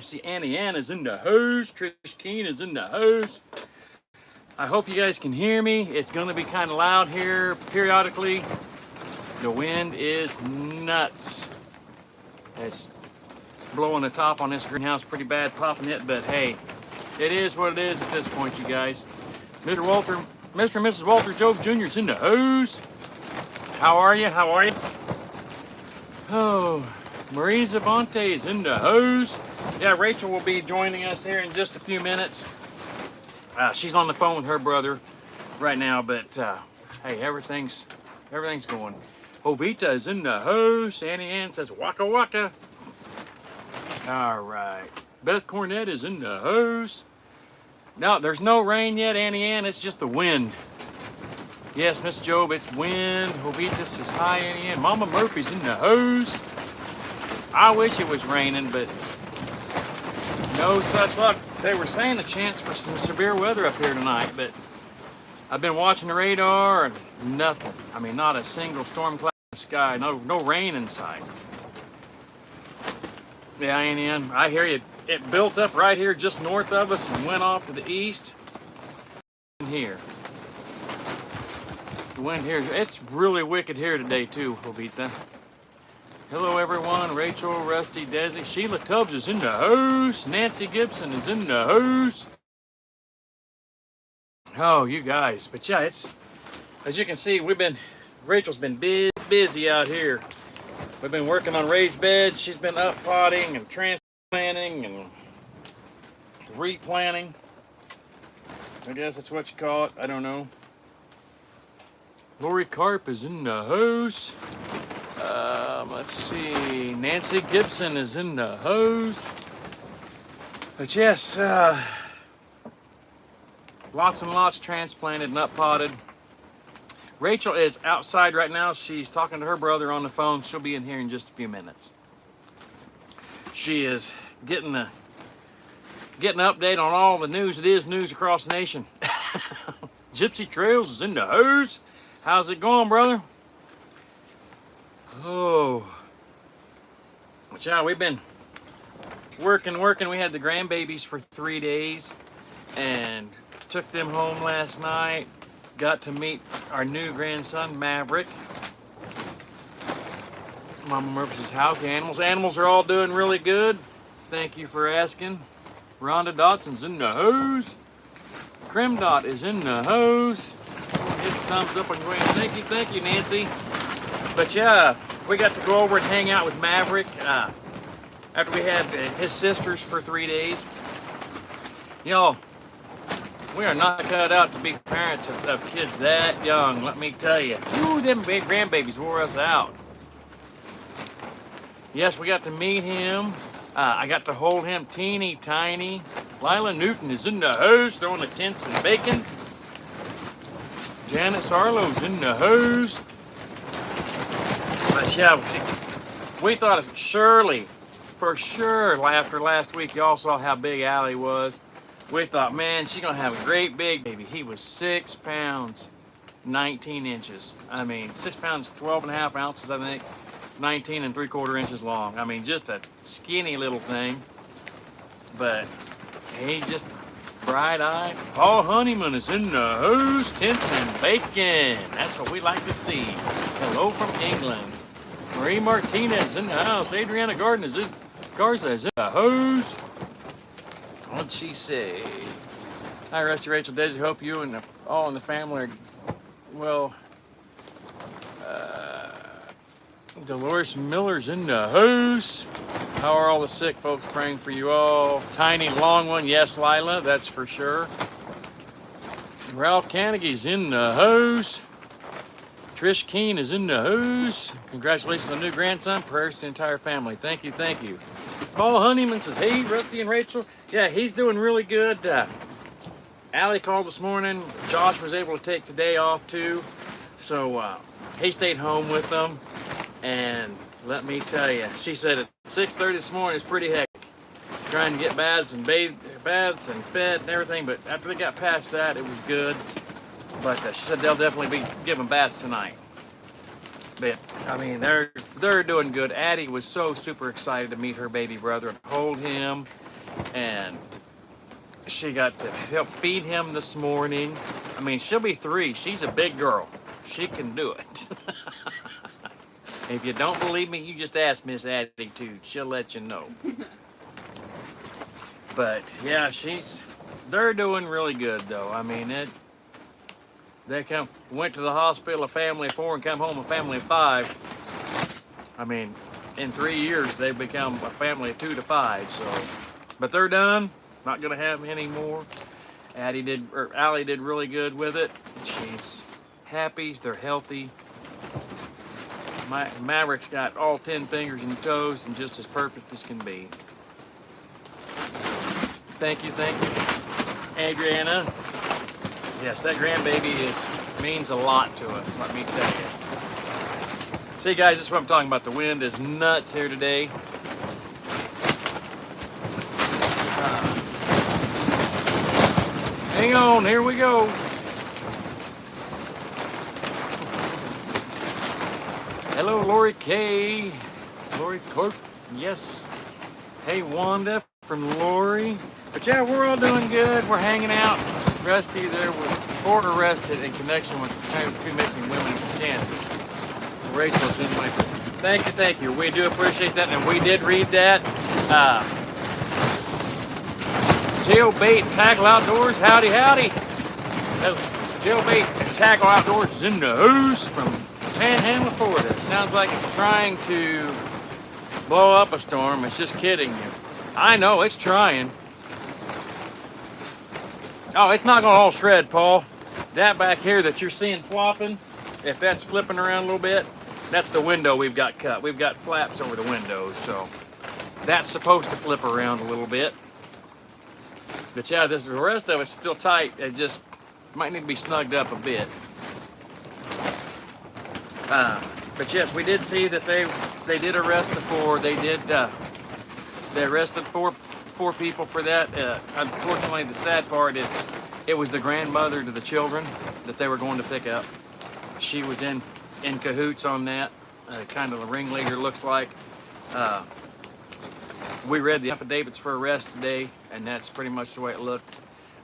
see Annie Ann is in the house. Trish Keen is in the house. I hope you guys can hear me. It's going to be kind of loud here periodically. The wind is nuts. It's blowing the top on this greenhouse pretty bad, popping it, but hey, it is what it is at this point, you guys. Mr. and Mrs. Walter Job Jr. is in the house. How are you? How are you? Oh, Marie Zavante is in the house. Yeah, Rachel will be joining us here in just a few minutes. She's on the phone with her brother right now, but hey, everything's going. Ovita is in the house. Annie Ann says waka waka. All right. Beth Cornett is in the house. No, there's no rain yet, Annie Ann. It's just the wind. Yes, Miss Job, it's wind. Jovitas is hi, Annie Ann. Mama Murphy's in the house. I wish it was raining, but no such luck. They were saying a chance for some severe weather up here tonight, but I've been watching the radar and nothing. I mean, not a single storm cloud in the sky. No rain in sight. Yeah, Annie Ann, I hear you. It built up right here just north of us and went off to the east. Here. The wind here, it's really wicked here today too, Jovita. Hello everyone, Rachel, Rusty, Desi, Sheila Tubbs is in the house, Nancy Gibson is in the house. Oh, you guys, but yeah, it's, as you can see, Rachel's been busy out here. We've been working on raised beds, she's been up potting and transplanting and replanting. I guess that's what you call it, I don't know. Lori Carp is in the house. Let's see. Nancy Gibson is in the house. But yes, lots and lots transplanted and up potted. Rachel is outside right now. She's talking to her brother on the phone. She'll be in here in just a few minutes. She is getting an update on all the news. It is news across the nation. Gypsy Trails is in the house. How's it going, brother? Oh. But yeah, we've been working. We had the grandbabies for 3 days and took them home last night. Got to meet our new grandson, Maverick. Mama Murphy's house. The animals are all doing really good. Thank you for asking. Rhonda Dotson's in the house. Crim Dot is in the house. Hit the thumbs up on your way. Thank you, Nancy. But yeah, we got to go over and hang out with Maverick after we had his sisters for 3 days. Y'all, we are not cut out to be parents of kids that young, let me tell you. Ooh, them big grandbabies wore us out. Yes, we got to meet him. I got to hold him teeny tiny. Lila Newton is in the house throwing the tents and bacon. Janet Sarlo's in the house. But yeah, we thought of Shirley, for sure, after last week, y'all saw how big Allie was. We thought, man, she's gonna have a great big baby. He was 6 pounds, 19 inches. I mean, 6 pounds, 12 and a half ounces, I think. 19 3/4 inches long. I mean, just a skinny little thing. But he's just bright-eyed. Paul Honeyman is in the house, tents and bacon. That's what we like to see. Hello from England. Marie Martinez in the house. Adriana Garza is in the house. What'd she say? Hi, Rusty, Rachel, Daisy. Hope you and all in the family are well. Dolores Miller's in the house. How are all the sick folks? Praying for you all. Tiny long one, yes, Lila, that's for sure. Ralph Carnegie's in the house. Trish Keen is in the house. Congratulations on the new grandson. Prayers to the entire family. Thank you, thank you. Paul Honeyman says, hey, Rusty and Rachel. Yeah, he's doing really good. Allie called this morning. Josh was able to take today off too. So he stayed home with them. And let me tell you, she said at 6:30 this morning is pretty hectic. Trying to get baths and fed and everything, but after they got past that, it was good. But she said they'll definitely be giving baths tonight. But I mean, they're doing good. Addie was so super excited to meet her baby brother and hold him. and she got to help feed him this morning. I mean, she'll be 3. She's a big girl. She can do it. If you don't believe me, you just ask Miss Attitude. She'll let you know. But yeah, they're doing really good though. I mean, they went to the hospital a family of 4 and come home a family of 5. I mean, in 3 years they've become a family of 2 to 5. So, but they're done. Not gonna have any more. Allie did really good with it. She's happy. They're healthy. Maverick's got all 10 fingers and toes and just as perfect as can be. Thank you, Adriana. Yes, that grandbaby means a lot to us, let me tell you. See, guys, this is what I'm talking about. The wind is nuts here today. Hang on, here we go. Hello, Lori K. Lori Corp, yes. Hey, Wanda from Lori. But yeah, we're all doing good. We're hanging out. Rusty there was 4 arrested in connection with the 2 missing women from Kansas. Rachel's in my. Thank you. We do appreciate that, and we did read that. Jailbait and Tackle Outdoors, howdy. Jailbait and Tackle Outdoors is in the house from Panhandle, Florida. Sounds like it's trying to blow up a storm. It's just kidding you. I know, it's trying. Oh, it's not gonna all shred, Paul. That back here that you're seeing flopping, if that's flipping around a little bit, that's the window we've got cut. We've got flaps over the windows, so that's supposed to flip around a little bit. But yeah, the rest of it's still tight. It just might need to be snugged up a bit. But yes, we did see that they did arrest the 4. They arrested four people for that. Unfortunately, the sad part is it was the grandmother to the children that they were going to pick up. She was in cahoots on that. Kind of the ringleader looks like. We read the affidavits for arrest today, and that's pretty much the way it looked.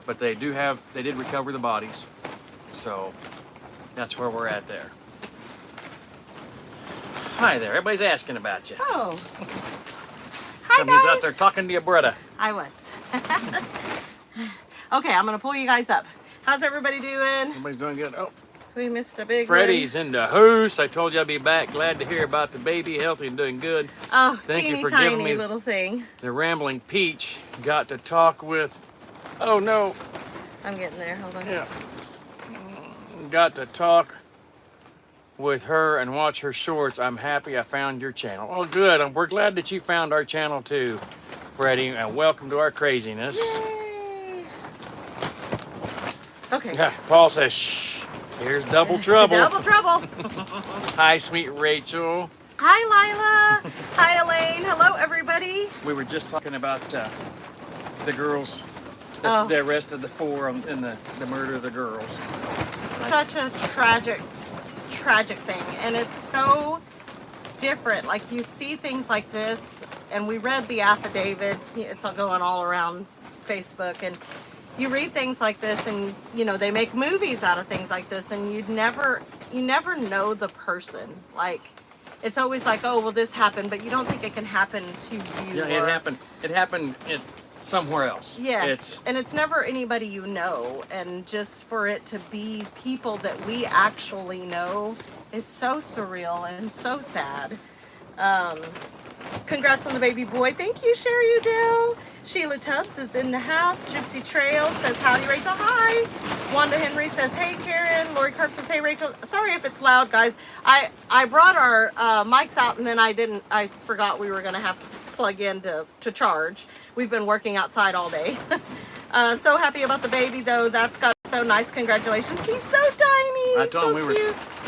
But they did recover the bodies, so that's where we're at there. Hi there, everybody's asking about you. Oh. Hi, Somebody's guys. out there talking to you, brother. I was. Okay, I'm going to pull you guys up. How's everybody doing? Everybody's doing good. Oh, We missed a big Freddie's in the house. I told you I'd be back. Glad to hear about the baby, healthy and doing good. one. Oh, Thank you teeny for giving tiny me little thing. the Rambling Peach. Got to talk with, oh no, I'm getting there. Hold on. yeah. Got to talk with her and watch her shorts. I'm happy I found your channel. Oh, good. We're glad that you found our channel too, Freddie, and welcome to our craziness. Yay. Okay. Yeah, Paul says, shh, here's double trouble. Double trouble. Hi, sweet Rachel. Hi, Lila. Hi, Elaine. Hello, everybody. We were just talking about the girls. Oh. They arrested the 4 in the murder of the girls. Such a tragic thing, and it's so different. Like, you see things like this, and we read the affidavit. It's all going all around Facebook, and you read things like this, and you know they make movies out of things like this, and you never know the person. Like, it's always like, oh well, this happened, but you don't think it can happen to you. Yeah, it happened. It happened somewhere else. Yes, and it's never anybody you know, and just for it to be people that we actually know is so surreal and so sad. Congrats on the baby boy. Thank you, Sherry Udell. Sheila Tubbs is in the house. Gypsy Trail says, howdy, Rachel. Hi. Wanda Henry says, hey, Karen. Lori Carp says, hey, Rachel. Sorry if it's loud, guys. I brought our mics out, and then I forgot we were going to have to plug in to charge. We've been working outside all day. So happy about the baby, though. That's got so nice. Congratulations. He's so tiny. I told him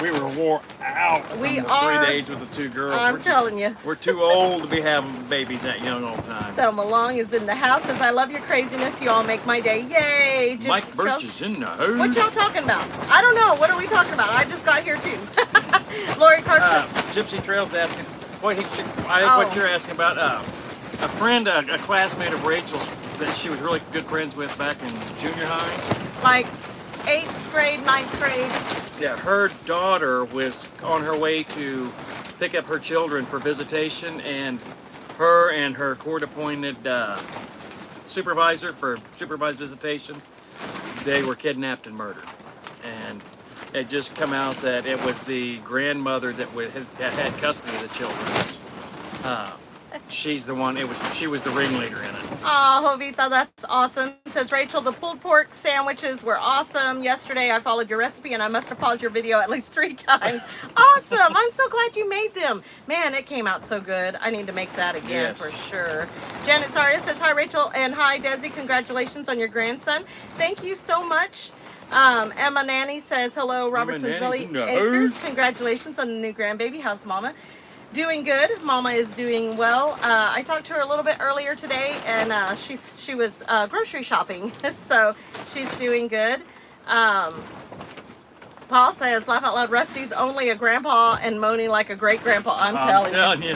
we were wore out from the 3 days with the 2 girls. I'm telling you. We're too old to be having babies that young all the time. Thelma Long is in the house. Says, I love your craziness. You all make my day. Yay. Gypsy Mike Birch Trails. is in the house. What y'all talking about? I don't know. What are we talking about? I just got here too. Lori Carp says, Gypsy Trail's asking, what you're asking about, friend, a classmate of Rachel's that she was really good friends with back in junior high. Like 8th grade, 9th grade. Yeah, her daughter was on her way to pick up her children for visitation, and her court-appointed supervisor for supervised visitation, they were kidnapped and murdered. And it just come out that it was the grandmother that had custody of the children. She's the one. She was the ringleader in it. Oh, Jovita, that's awesome. Says Rachel, the pulled pork sandwiches were awesome. Yesterday I followed your recipe and I must have paused your video at least 3 times. Awesome. I'm so glad you made them. Man, it came out so good. I need to make that again for sure. Janet Saria says, hi, Rachel, and hi, Desi. Congratulations on your grandson. Thank you so much. Emma Nanny says, hello, Robertson's Valley Acres. Congratulations on the new grandbaby. How's Mama? Doing good. Mama is doing well. I talked to her a little bit earlier today, and she was grocery shopping, so she's doing good. Paul says, laugh out loud, Rusty's only a grandpa and moaning like a great grandpa. I'm telling you.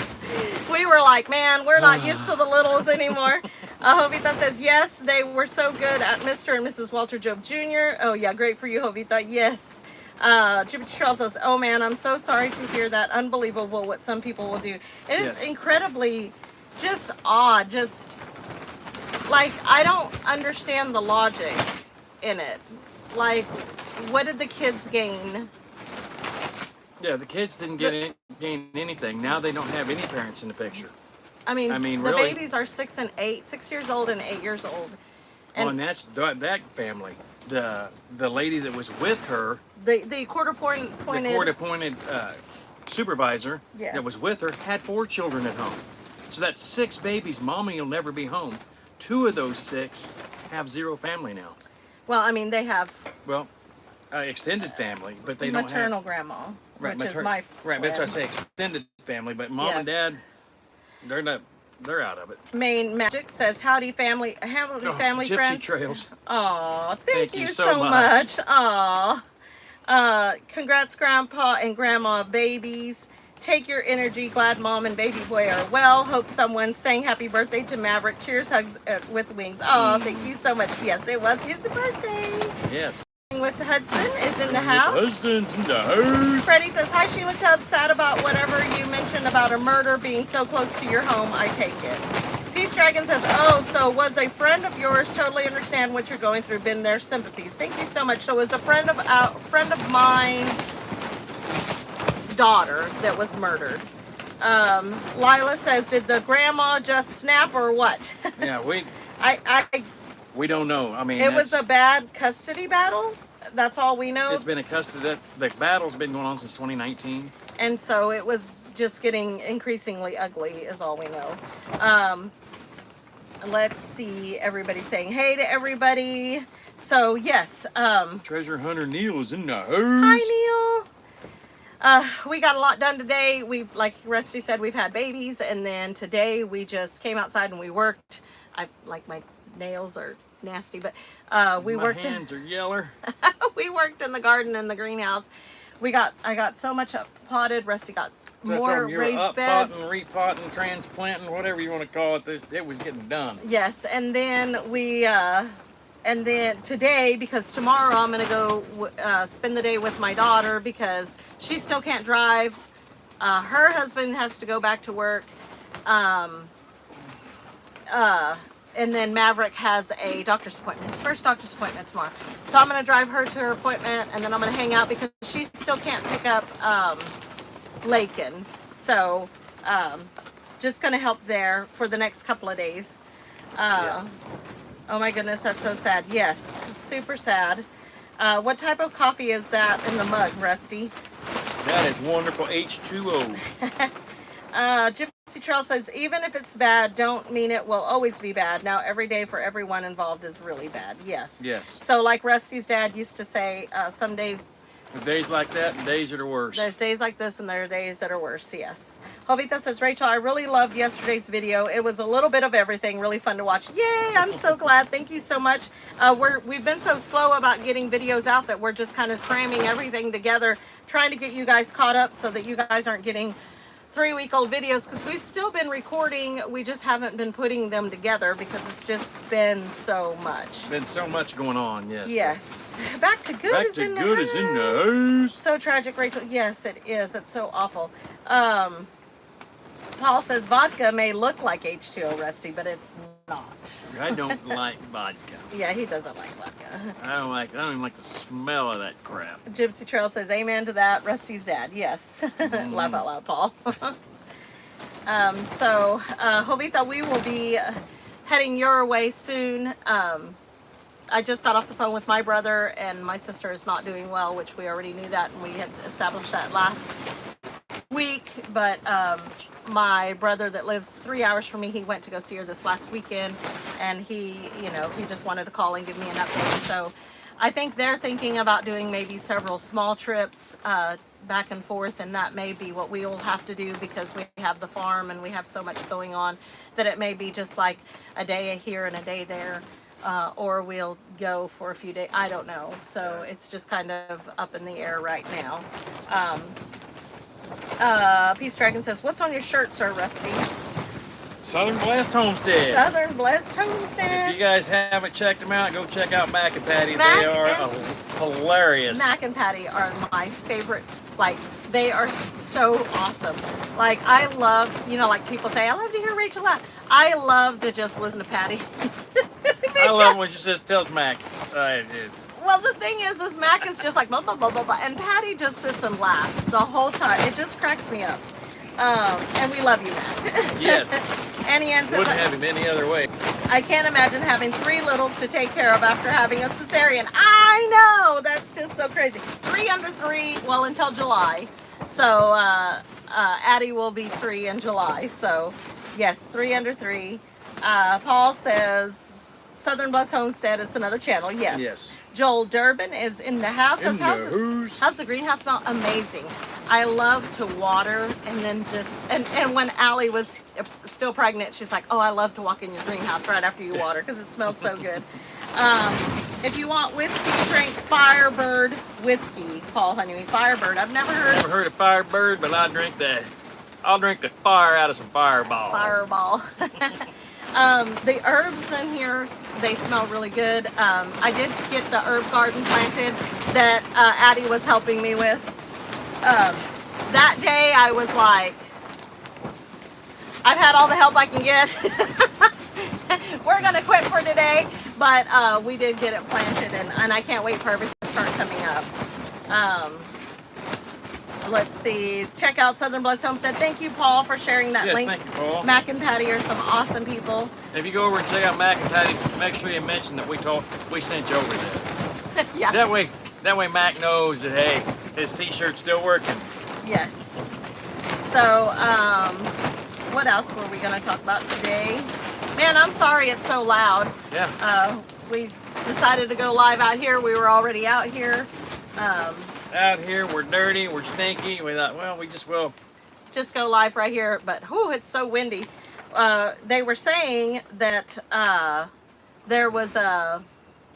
We were like, man, we're not used to the littles anymore. Jovita says, yes, they were so good at Mr. and Mrs. Walter Job Jr. Oh yeah, great for you, Jovita. Yes. Jupiter Trail says, oh man, I'm so sorry to hear that. Unbelievable what some people will do. It is incredibly just odd. Just like, I don't understand the logic in it. Like, what did the kids gain? Yeah, the kids didn't gain anything. Now they don't have any parents in the picture. I mean the really, babies are 6 and 8, 6 years old and 8 years old. And that's that family. The lady that was with her, the court-appointed supervisor that was with her had 4 children at home. So that's 6 babies. Mommy will never be home. 2 of those 6 have 0 family now. Well, I mean, they have extended family, but they don't have maternal grandma, which is my friend. That's why I say extended family. But mom and dad, they're not. They're out of it. Main Magic says, howdy family Gypsy friends. Trails. Aw, thank you so much. Aw. Congrats Grandpa and Grandma babies. Take your energy. Glad Mom and baby boy are well. Hope someone sang happy birthday to Maverick. Cheers, hugs with wings. Oh, thank you so much. Yes, it was his birthday. Yes. With Hudson is in the house. Husband's in the house. Freddie says, hi Sheila Tubbs, sad about whatever you mentioned about a murder being so close to your home. I take it. Peace Dragon says, oh, so was a friend of yours. Totally understand what you're going through. Been there, sympathies. Thank you so much. So it was a friend of mine's daughter that was murdered. Lila says, did the grandma just snap or what? Yeah, we don't know. I mean, it was a bad custody battle. That's all we know. It's been a custody. The battle's been going on since 2019. And so it was just getting increasingly ugly is all we know. Let's see, everybody saying hey to everybody. So yes. Treasure Hunter Neil is in the house. Hi Neil. We got a lot done today. Like Rusty said, we've had babies, and then today we just came outside and we worked. My nails are nasty, but we worked. My hands are yeller. We worked in the garden and the greenhouse. I got so much potted. Rusty got more raised beds. Potting, repotting, transplanting, whatever you want to call it. It was getting done. Yes, and then and then today, because tomorrow I'm gonna go spend the day with my daughter because she still can't drive. Her husband has to go back to work. And then Maverick has a doctor's appointment, his first doctor's appointment tomorrow. So I'm going to drive her to her appointment, and then I'm going to hang out because she still can't pick up Lakin. So just going to help there for the next couple of days. Oh my goodness, that's so sad. Yes, super sad. What type of coffee is that in the mug, Rusty? That is wonderful H2O. Gypsy Trail says, even if it's bad, don't mean it will always be bad. Now, every day for everyone involved is really bad. Yes. Yes. So like Rusty's dad used to say, some days... Days like that and days that are worse. There's days like this and there are days that are worse, yes. Jovita says, Rachel, I really loved yesterday's video. It was a little bit of everything, really fun to watch. Yay, I'm so glad. Thank you so much. We've been so slow about getting videos out that we're just kind of cramming everything together, trying to get you guys caught up so that you guys aren't getting 3-week-old videos because we've still been recording. We just haven't been putting them together because it's just been so much. Been so much going on, yes. Yes. Back to good Back is to in the good house. is in the house. So tragic, Rachel. Yes, it is. It's so awful. Paul says vodka may look like H2O, Rusty, but it's not. I don't like vodka. Yeah, he doesn't like vodka. I don't even like the smell of that crap. Gypsy Trail says amen to that. Rusty's dad. Yes. Laugh out loud, Paul. Jovita, we will be heading your way soon. I just got off the phone with my brother, and my sister is not doing well, which we already knew that, and we had established that last week. But my brother that lives 3 hours from me, he went to go see her this last weekend, and he just wanted to call and give me an update. So I think they're thinking about doing maybe several small trips back and forth, and that may be what we will have to do because we have the farm and we have so much going on that it may be just like a day here and a day there, or we'll go for a few days. I don't know. So it's just kind of up in the air right now. Peace Dragon says, what's on your shirt, Sir Rusty? Southern Blessed Homestead. Southern Blessed Homestead. If you guys haven't checked them out, go check out Mac and Patty. Mac They are hilarious. Mac and Patty are my favorite. Like, they are so awesome. Like, I love, like people say, I love to hear Rachel laugh. I love to just listen to Patty. I love when she just tells Mac. I did. Well, the thing is Mac is just like blah, blah, blah, blah, blah. And Patty just sits and laughs the whole time. It just cracks me up. And we love you, Mac. Yes. Annie Ann says, Wouldn't have him any other way. I can't imagine having 3 littles to take care of after having a cesarean. I know! That's just so crazy. 3 under 3, well, until July. So, Addie will be 3 in July. So, yes, 3 under 3. Paul says, Southern Blessed Homestead, it's another channel. Yes. Yes. Joel Durbin is in the house. How's the greenhouse smell? Amazing. I love to water and then just, and when Allie was still pregnant, she's like, oh, I love to walk in your greenhouse right after you water because it smells so good. If you want whiskey, drink Firebird whiskey, Paul Honeywell. Firebird, I've never heard. Never heard of Firebird, but I'll drink the fire out of some Fireball. Fireball. The herbs in here, they smell really good. I did get the herb garden planted that Addie was helping me with. That day I was like, I've had all the help I can get. We're going to quit for today. But we did get it planted, and I can't wait for everything to start coming up. Let's see. Check out Southern Blessed Homestead. Thank you, Paul, for sharing that link. Thank you, Paul. Mac and Patty are some awesome people. If you go over and check out Mac and Patty, make sure you mention that we sent you over there. Yeah. That way Mac knows that, hey, his t-shirt's still working. Yes. So, what else were we going to talk about today? Man, I'm sorry it's so loud. Yeah. We decided to go live out here. We were already out here. Out here, we're dirty, we're stinky. We thought, well, we just will. Just go live right here. But, whew, it's so windy. They were saying that there was a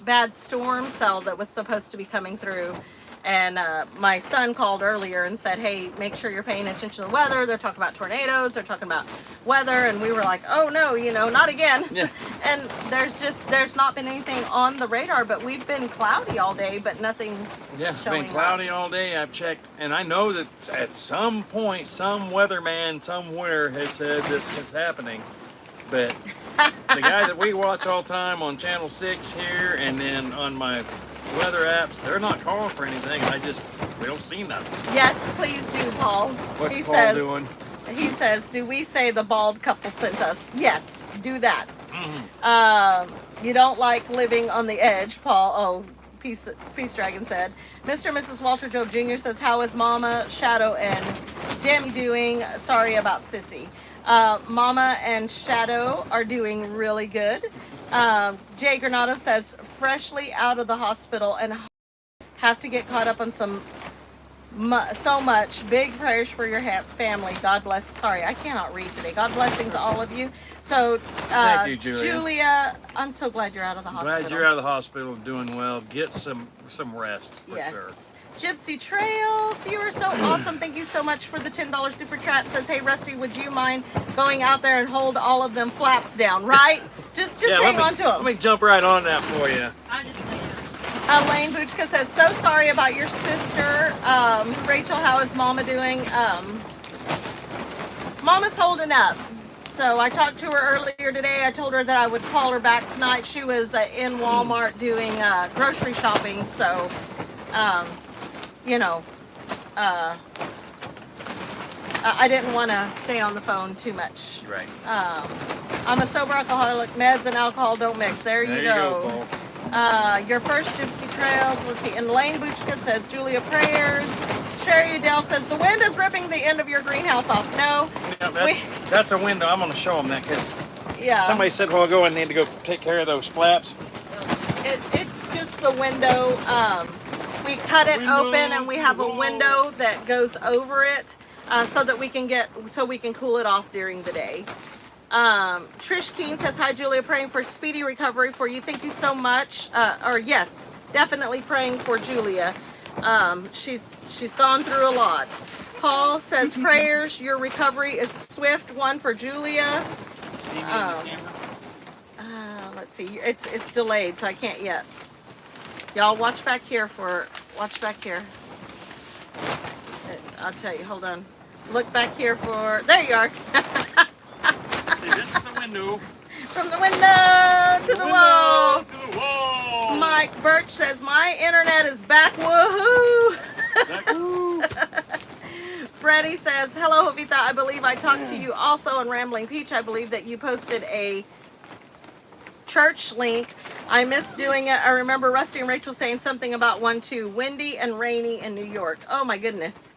bad storm cell that was supposed to be coming through. And my son called earlier and said, hey, make sure you're paying attention to the weather. They're talking about tornadoes. They're talking about weather. And we were like, oh, no, not again. Yeah. And there's not been anything on the radar, but we've been cloudy all day, but nothing It's showing been cloudy up. all day. I've checked, and I know that at some point, some weatherman somewhere has said this is happening. But the guy that we watch all the time on Channel 6 here, and then on my weather apps, they're not calling for anything. We don't see nothing. Yes, please do, Paul. What's He Paul says, doing? He says, do we say the bald couple sent us? Yes, do that. Mm-hmm. You don't like living on the edge, Paul. Oh, Peace Dragon said. Mr. and Mrs. Walter Job Jr. says, how is Mama, Shadow, and Jamie doing? Sorry about Sissy. Mama and Shadow are doing really good. Jay Granada says, freshly out of the hospital and have to get caught up on so much. Big prayers for your family. God bless. Sorry, I cannot read today. God blessings all of you. So, Thank you, Julia. Julia, I'm so glad you're out of the hospital. Glad you're out of the hospital, doing well. Get some rest for sure. Gypsy Trails, you are so awesome. Thank you so much for the $10 super chat. Says, hey Rusty, would you mind going out there and hold all of them flaps down, right? Just hang on to them. Let me jump right on that for you. Lane Buchka says, so sorry about your sister. Rachel, how is Mama doing? Mama's holding up. So I talked to her earlier today. I told her that I would call her back tonight. She was in Walmart doing grocery shopping. So, you know, I didn't want to stay on the phone too much. Right. I'm a sober alcoholic. Meds and alcohol don't mix. There you go. Your first Gypsy Trails. Let's see. And Lane Buchka says, Julia prayers. Sherry Udell says, the wind is ripping the end of your greenhouse off. No. Yeah, that's a window. I'm going to show them that because yeah. Somebody said a while ago I need to go take care of those flaps. It's just the window. We cut it open and we have a window that goes over it so that we can cool it off during the day. Trish Keen says, hi Julia, praying for speedy recovery for you. Thank you so much. Yes, definitely praying for Julia. She's gone through a lot. Paul says, prayers, your recovery is swift. One for Julia. See me in the camera? Let's see, it's delayed, so I can't yet. Y'all watch back here. I'll tell you, hold on. Look back here for, there you are. See, this is the window. From the window to the wall. To the wall. Mike Birch says, my internet is back, woohoo. Freddie says, hello Jovita, I believe I talked to you also on Rambling Peach. I believe that you posted a church link. I miss doing it. I remember Rusty and Rachel saying something about 1-2, windy and rainy in New York. Oh my goodness.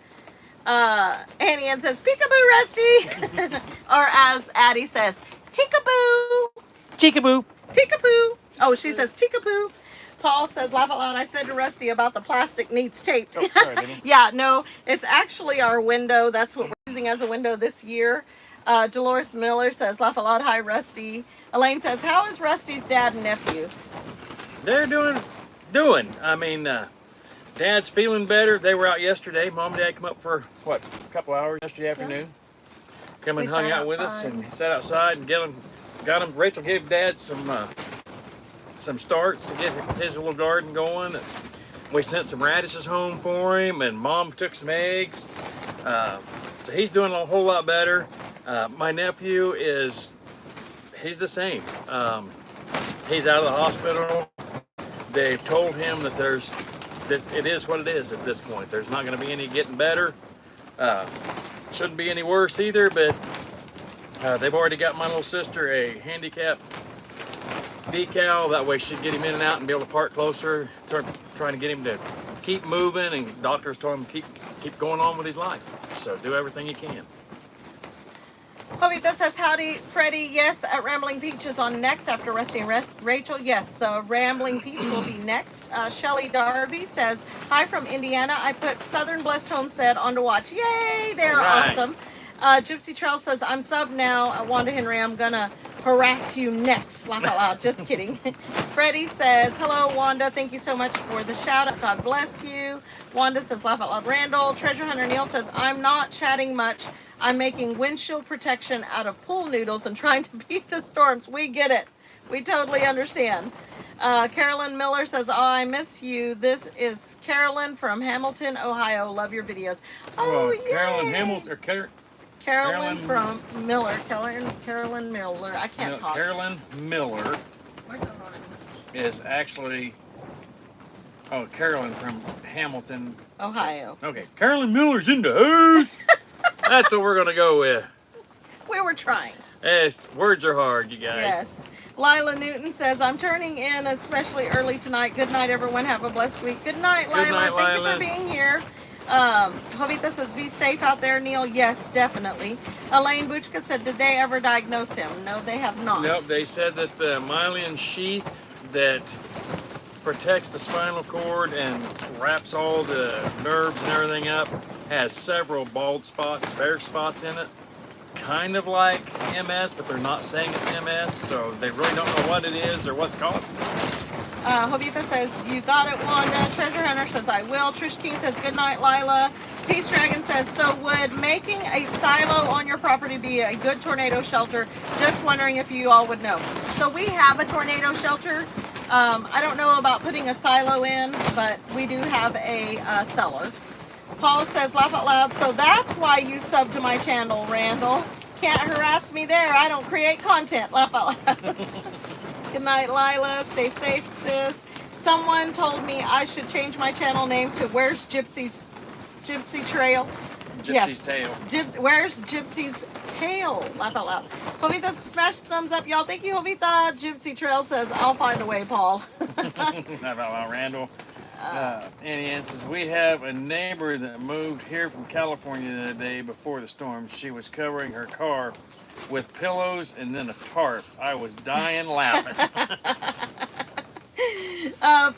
Annie Ann says, peekaboo, Rusty. Or as Addie says, tickaboo. Cheekaboo. Tickaboo. Oh, she says tickaboo. Paul says, laugh out loud, I said to Rusty about the plastic needs taped. Oh, sorry, baby. Yeah, no, it's actually our window. That's what we're using as a window this year. Dolores Miller says, laugh out loud, hi Rusty. Elaine says, how is Rusty's dad and nephew? They're doing. I mean, Dad's feeling better. They were out yesterday. Mom and Dad come up for, a couple hours yesterday afternoon. Come and hung out with us and sat outside and got them. Rachel gave Dad some starts to get his little garden going. We sent some radishes home for him, and Mom took some eggs. So he's doing a whole lot better. My nephew he's the same. He's out of the hospital. They've told him that it is what it is at this point. There's not going to be any getting better. Shouldn't be any worse either, but they've already got my little sister a handicap decal. That way she'd get him in and out and be able to park closer, trying to get him to keep moving, and doctors told him keep going on with his life. So do everything you can. Jovita says, howdy, Freddie. Yes, at Rambling Peach is on next after Rusty and Rachel. Yes, the Rambling Peach will be next. Shelly Darby says, hi from Indiana. I put Southern Blessed Homestead on to watch. Yay, they're awesome. Gypsy Trail says, I'm sub now. Wanda Henry, I'm going to harass you next. Laugh out loud. Just kidding. Freddie says, hello, Wanda. Thank you so much for the shout out. God bless you. Wanda says, laugh out loud, Randall. Treasure Hunter Neil says, I'm not chatting much. I'm making windshield protection out of pool noodles and trying to beat the storms. We get it. We totally understand. Carolyn Miller says, oh, I miss you. This is Carolyn from Hamilton, Ohio. Love your videos. Oh, yeah. Carolyn Hamilton or Carolyn from Miller. Carolyn Miller. I can't talk. Carolyn Miller is actually, Carolyn from Hamilton, Ohio. Okay, Carolyn Miller's in the house. That's what we're going to go with. We were trying. Yes, words are hard, you guys. Yes. Lila Newton says, I'm turning in especially early tonight. Good night, everyone. Have a blessed week. Good night, Lila. Good night, Thank Lila. you for being here. Jovita says, be safe out there, Neil. Yes, definitely. Elaine Buchka said, did they ever diagnose him? No, they have not. Nope, they said that the myelin sheath that protects the spinal cord and wraps all the nerves and everything up has several bald spots, bare spots in it. Kind of like MS, but they're not saying it's MS, so they really don't know what it is or what's causing it. Jovita says, you got it, Wanda. Treasure Hunter says, I will. Trish King says, good night, Lila. Peace Dragon says, so would making a silo on your property be a good tornado shelter? Just wondering if you all would know. So we have a tornado shelter. I don't know about putting a silo in, but we do have a cellar. Paul says, laugh out loud. So that's why you sub to my channel, Randall. Can't harass me there. I don't create content. Laugh out loud. Good night, Lila. Stay safe, sis. Someone told me I should change my channel name to Where's Gypsy Trail? Gypsy's Tail. Where's Gypsy's Tail? Laugh out loud. Jovita, smash the thumbs up, y'all. Thank you, Jovita. Gypsy Trail says, I'll find a way, Paul. How about Randall? Annie Ann says, we have a neighbor that moved here from California the day before the storm. She was covering her car with pillows and then a tarp. I was dying laughing.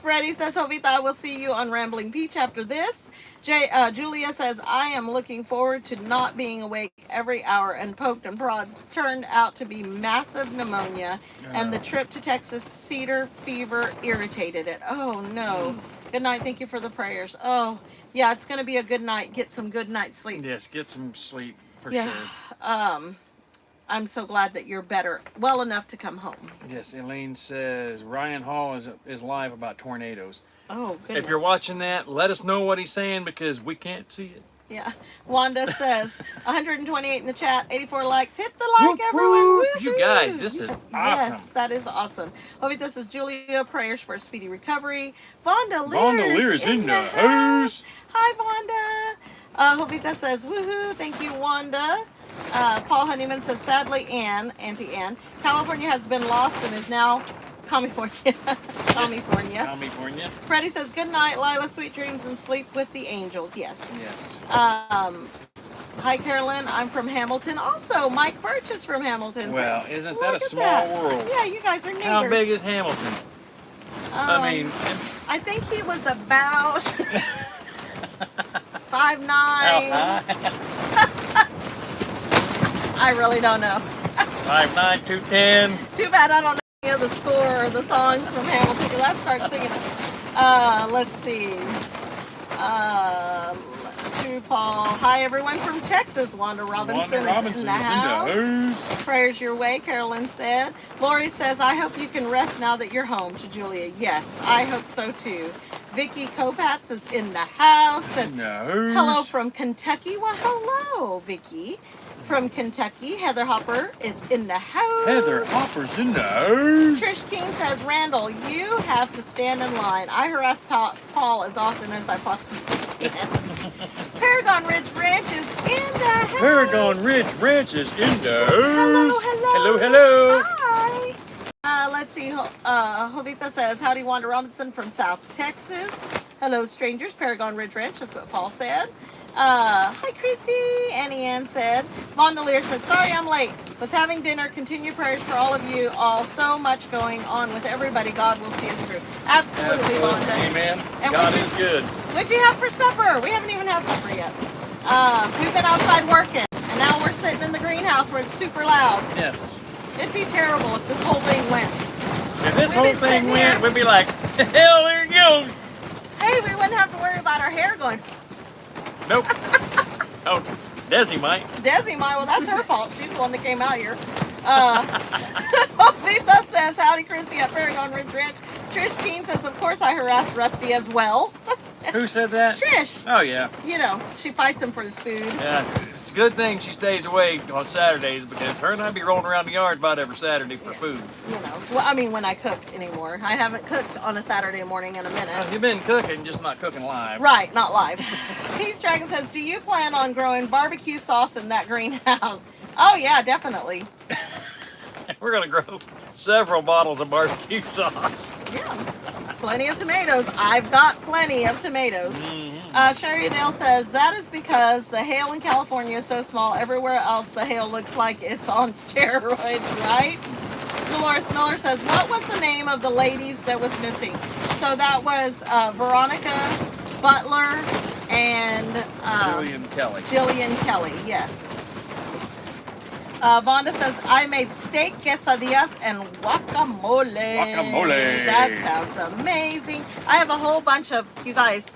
Freddie says, Jovita, I will see you on Rambling Peach after this. Julia says, I am looking forward to not being awake every hour, and poked and prods turned out to be massive pneumonia, and the trip to Texas cedar fever irritated it. Oh no. Good night. Thank you for the prayers. Oh yeah, it's going to be a good night. Get some good night's sleep. Yes, get some sleep for Yeah. sure. I'm so glad that you're better, well enough to come home. Yes, Elaine says Ryan Hall is live about tornadoes. Oh, goodness. If you're watching that, let us know what he's saying because we can't see it. Yeah. Wanda says 128 in the chat, 84 likes. Hit the like, Whoop, everyone. whoop. You Woohoo. guys, this is awesome. Yes, that is awesome. Hope this is Julia. Prayers for a speedy recovery. Vonda Lear Vonda Lear is in the house. Hi, Vonda. Jovita says, woohoo. Thank you, Wanda. Paul Honeyman says, sadly, Auntie Ann, California has been lost and is now California. California. Freddie says, good night, Lila, sweet dreams and sleep with the angels. Yes. Yes. Hi, Carolyn. I'm from Hamilton. Also, Mike Birch is from Hamilton. Well, so isn't look that a at small that. world? Yeah, you guys are neighbors. How big is Hamilton? I mean, I think he was about 5'9". how high? I really don't know. 5'9", 210. Too bad I don't know any of the score or the songs from Hamilton, because I'd start singing it. Let's see. To Paul. Hi, everyone from Texas. Wanda Robinson is in the house. Prayers your way, Carolyn said. Lori says, I hope you can rest now that you're home. To Julia, yes, I hope so too. Vicky Kopatz is in the house. Says, hello from Kentucky. Well, hello, Vicky. From Kentucky, Heather Hopper is in the house. Heather Hopper's in the house. Trish King says, Randall, you have to stand in line. I harass Paul as often as I possibly can. Paragon Ridge Ranch is in the house. Paragon Ridge Ranch is in the house. Hello, hello. Hello, hello. Hi. Let's see. Jovita says, howdy, Wanda Robinson from South Texas. Hello, strangers. Paragon Ridge Ranch. That's what Paul said. Hi, Chrissy. Annie Ann said. Vonda Lear says, sorry I'm late. Was having dinner. Continue prayers for all of you all. So much going on with everybody. God will see us through. Absolutely, Vonda. Amen. And God is good. What'd you have for supper? We haven't even had supper yet. We've been outside working, and now we're sitting in the greenhouse where it's super loud. Yes. It'd be terrible if this whole thing went. If this whole thing went, we'd be like, hell, there it goes. Hey, we wouldn't have to worry about our hair going. Nope. Oh, Desi might. Desi might. Well, that's her fault. She's the one that came out here. Vita says, howdy, Chrissy at Paragon Ridge Ranch. Trish Keen says, of course I harassed Rusty as well. Who said that? Trish. Oh, yeah. You know, she fights him for his food. Yeah, it's a good thing she stays away on Saturdays because her and I be rolling around the yard about every Saturday for food. You know, well, I mean, when I cook anymore. I haven't cooked on a Saturday morning in a minute. You've been cooking, just not cooking live. Right, not live. Peace Dragon says, do you plan on growing barbecue sauce in that greenhouse? Oh, yeah, definitely. We're going to grow several bottles of barbecue sauce. Yeah, plenty of tomatoes. I've got plenty of tomatoes. Sherry Dale says, that is because the hail in California is so small. Everywhere else, the hail looks like it's on steroids, right? Dolores Miller says, what was the name of the ladies that was missing? So that was Veronica Butler and Jillian Kelly. Jillian Kelly, yes. Vonda says, I made steak, quesadillas, and guacamole. Guacamole. That sounds amazing. I have a whole bunch of, you guys,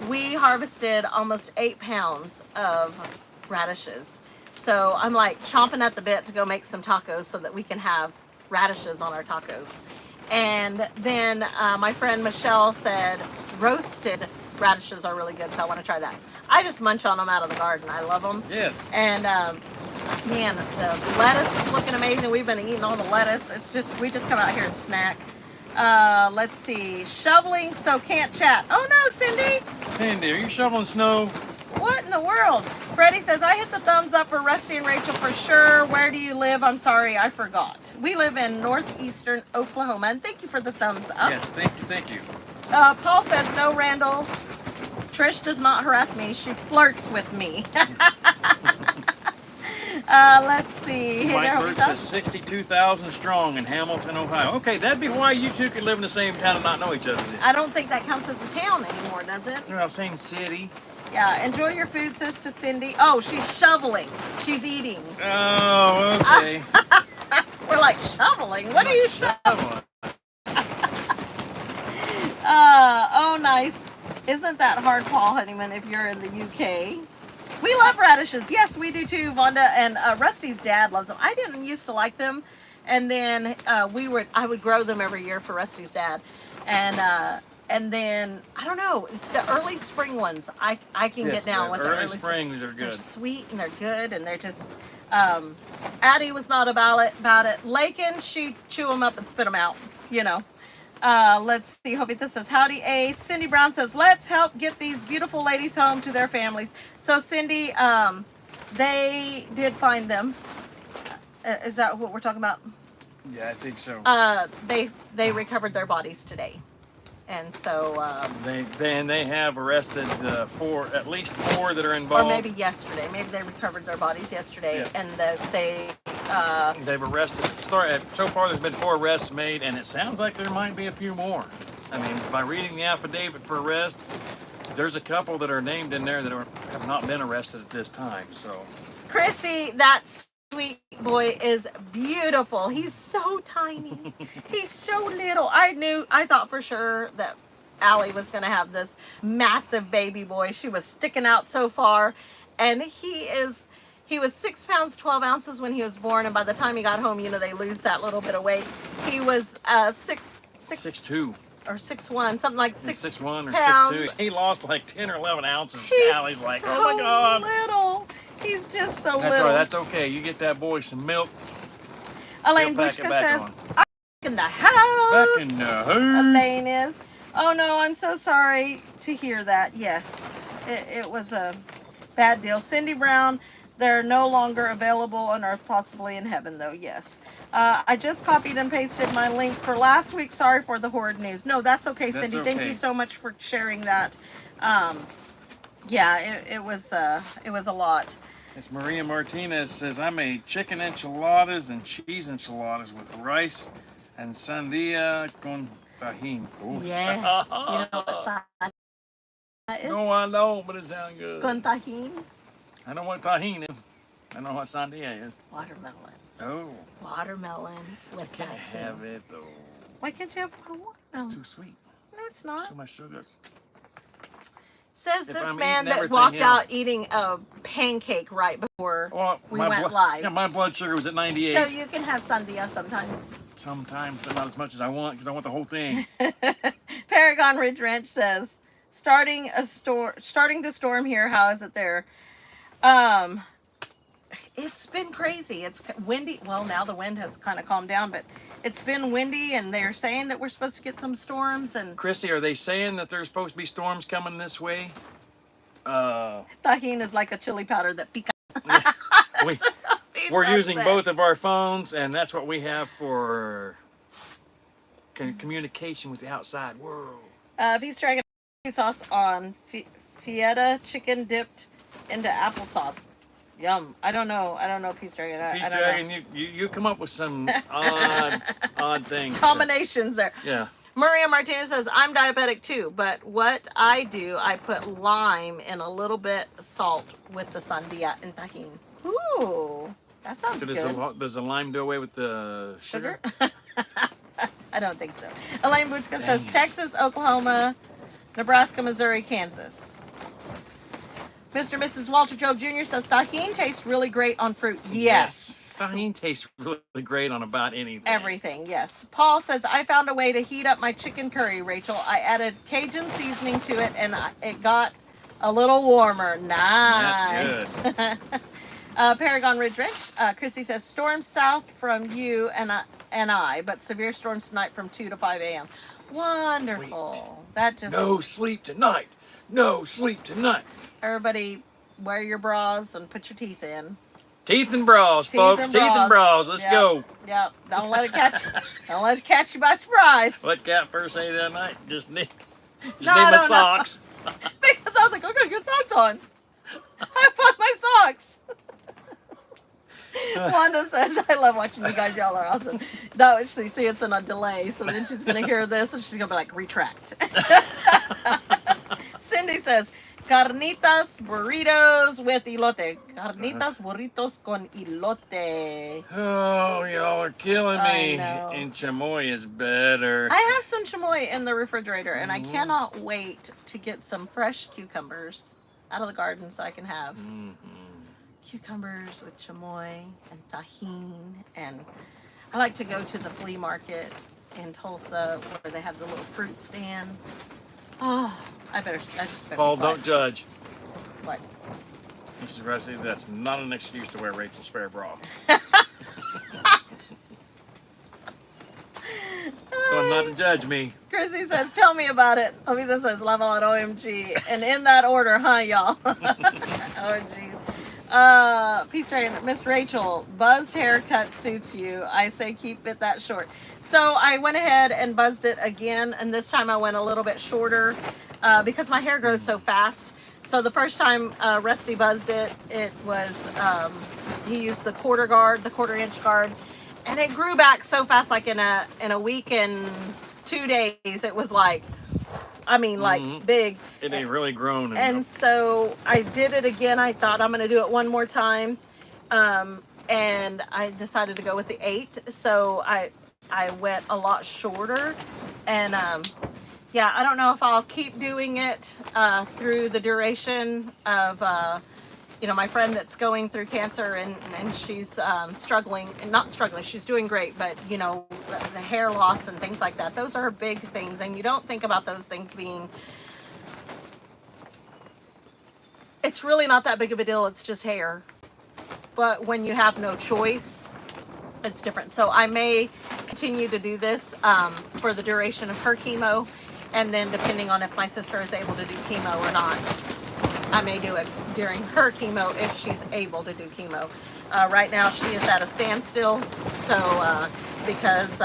we harvested almost 8 pounds of radishes. So I'm like chomping at the bit to go make some tacos so that we can have radishes on our tacos. And then my friend Michelle said roasted radishes are really good, so I want to try that. I just munch on them out of the garden. I love them. Yes. And man, the lettuce is looking amazing. We've been eating all the lettuce. It's just, we just come out here and snack. Let's see, shoveling so can't chat. Oh no, Cindy. Cindy, are you shoveling snow? What in the world? Freddie says, I hit the thumbs up for Rusty and Rachel for sure. Where do you live? I'm sorry, I forgot. We live in northeastern Oklahoma, and thank you for the thumbs up. Yes, thank you, thank you. Paul says, no, Randall. Trish does not harass me. She flirts with me. Let's see. Hey there, Mike Bird says 62,000 strong in Hamilton, Ohio. Okay, that'd be why you two could live in the same town and not know each other. I don't think that counts as a town anymore, does it? They're all same city. Yeah, enjoy your food, sis, to Cindy. Oh, she's shoveling. She's eating. Oh, okay. We're like, shoveling? What are you shoveling? Shoveling. Oh, nice. Isn't that hard, Paul Honeyman, if you're in the UK? We love radishes. Yes, we do too. Vonda and Rusty's dad loves them. I didn't used to like them. And then I would grow them every year for Rusty's dad. And then, I don't know, it's the early spring ones I can get down with. Early springs are good. They're sweet and they're good and they're just, Addie was not about it. Lakin, she'd chew them up and spit them out, you know. Let's see, Hobita says, howdy, Ace. Cindy Brown says, let's help get these beautiful ladies home to their families. So, Cindy, they did find them. Is that what we're talking about? Yeah, I think so. They recovered their bodies today. And so they have arrested at least four that are involved. Or maybe yesterday. Maybe they recovered their bodies yesterday, yeah. And they've arrested. So far, there's been 4 arrests made, and it sounds like there might be a few more. I mean, by reading the affidavit for arrest, there's a couple that are named in there that have not been arrested at this time. So, Chrissy, that sweet boy is beautiful. He's so tiny. He's so little. I thought for sure that Allie was going to have this massive baby boy. She was sticking out so far. And he was 6 pounds, 12 ounces when he was born. And by the time he got home, you know, they lose that little bit of weight. He was 6'2". Or 6'1", something like 6'1" or pounds. 6'2". He lost like 10 or 11 ounces. He's Allie's like, so oh my God. little. He's just so That's little. right, that's okay. You get that boy some milk. Elaine He'll pack it Bushka back says, on. I'm in the house. Back in the house. Elaine is. Oh no, I'm so sorry to hear that. Yes, it was a bad deal. Cindy Brown, they're no longer available on earth, possibly in heaven though. Yes. I just copied and pasted my link for last week. Sorry for the horrid news. No, that's okay, Cindy. Okay. Thank you so much for sharing that. Yeah, it was a lot. It's Maria Martinez says, I made chicken enchiladas and cheese enchiladas with rice and sandia con tajín. Ooh. Yes. Do you know what sandia is? No, I don't, but it sounds good. Con tajín? I know what tahini is. I know what sandia is. Watermelon. Oh. Watermelon with Can't tahini. have it though. Why can't you have watermelon? It's too sweet. No, it's not. Too much sugars. Says If this I'm man eating that everything walked else. out eating a pancake right before we my went live. Yeah, my blood sugar was at 98. So you can have sandia sometimes. Sometimes, but not as much as I want, because I want the whole thing. Paragon Ridge Ranch says, starting to storm here. How is it there? It's been crazy. It's windy. Well, now the wind has kind of calmed down, but it's been windy, and they're saying that we're supposed to get some storms. And Christy, are they saying that there's supposed to be storms coming this way? Tajín is like a chili powder that pica. We're using both of our phones, and that's what we have for communication with the outside world. Peace Dragon sauce on feta chicken dipped into applesauce. Yum. I don't know Peace Dragon. Peace I don't Dragon, know. you come up with some odd things. Combinations there. Yeah. Maria Martinez says, I'm diabetic too, but what I do, I put lime and a little bit salt with the sandia and tahini. Ooh. That sounds So good. does the lime do away with the Sugar? sugar? I don't think so. Elaine Butchka says Dang it. Texas, Oklahoma, Nebraska, Missouri, Kansas. Mr. and Mrs. Walter Job Jr. says tahine tastes really great on fruit. Yes. Tahine tastes really great on about anything. Everything, yes. Paul says, I found a way to heat up my chicken curry, Rachel. I added Cajun seasoning to it and it got a little warmer. Nice. That's good. Paragon Ridge Ranch. Christy says, storms south from you and I, but severe storms tonight from 2 to 5 a.m. Wonderful. That just... No sleep tonight. No sleep tonight. Everybody, wear your bras and put your teeth in. Teeth and bras, folks. Teeth and bras. Let's go. Yep. Don't let it catch. Don't let it catch you by surprise. What Cat first say that night? Just need No, I my don't know. socks. Because I was like, I gotta get socks on. I found my socks. Wanda says, I love watching you guys. Y'all are awesome. No, actually, see, it's in a delay. So then she's going to hear this and she's going to be like, retract. Cindy says, carnitas burritos with elote. Carnitas burritos con elote. Oh, y'all are killing me. I know. And chamoy is better. I have some chamoy in the refrigerator and I cannot wait to get some fresh cucumbers out of the garden so I can have cucumbers with chamoy and tahine. And I like to go to the flea market in Tulsa where they have the little fruit stand. Oh, I just better Paul, be quiet. don't judge. What? Mrs. Rusty, that's not an excuse to wear Rachel's spare bra. So not to judge me. Chrissy says, tell me about it. Omida says, level at OMG. And in that order, huh, y'all? OMG. Peace train, Miss Rachel, buzzed haircut suits you. I say keep it that short. So I went ahead and buzzed it again, and this time I went a little bit shorter because my hair grows so fast. So the first time Rusty buzzed it, it was he used the quarter-inch guard, and it grew back so fast, like in a week and 2 days. It was like, I mean, like big. It ain't really grown. And so I did it again. I thought I'm going to do it one more time. And I decided to go with the 8th. So I went a lot shorter. And yeah, I don't know if I'll keep doing it through the duration of, you know, my friend that's going through cancer and she's struggling, and not struggling, she's doing great, but you know, the hair loss and things like that, those are big things, and you don't think about those things being, it's really not that big of a deal, it's just hair. But when you have no choice, it's different. So I may continue to do this for the duration of her chemo, and then depending on if my sister is able to do chemo or not, I may do it during her chemo if she's able to do chemo. Right now she is at a standstill, so because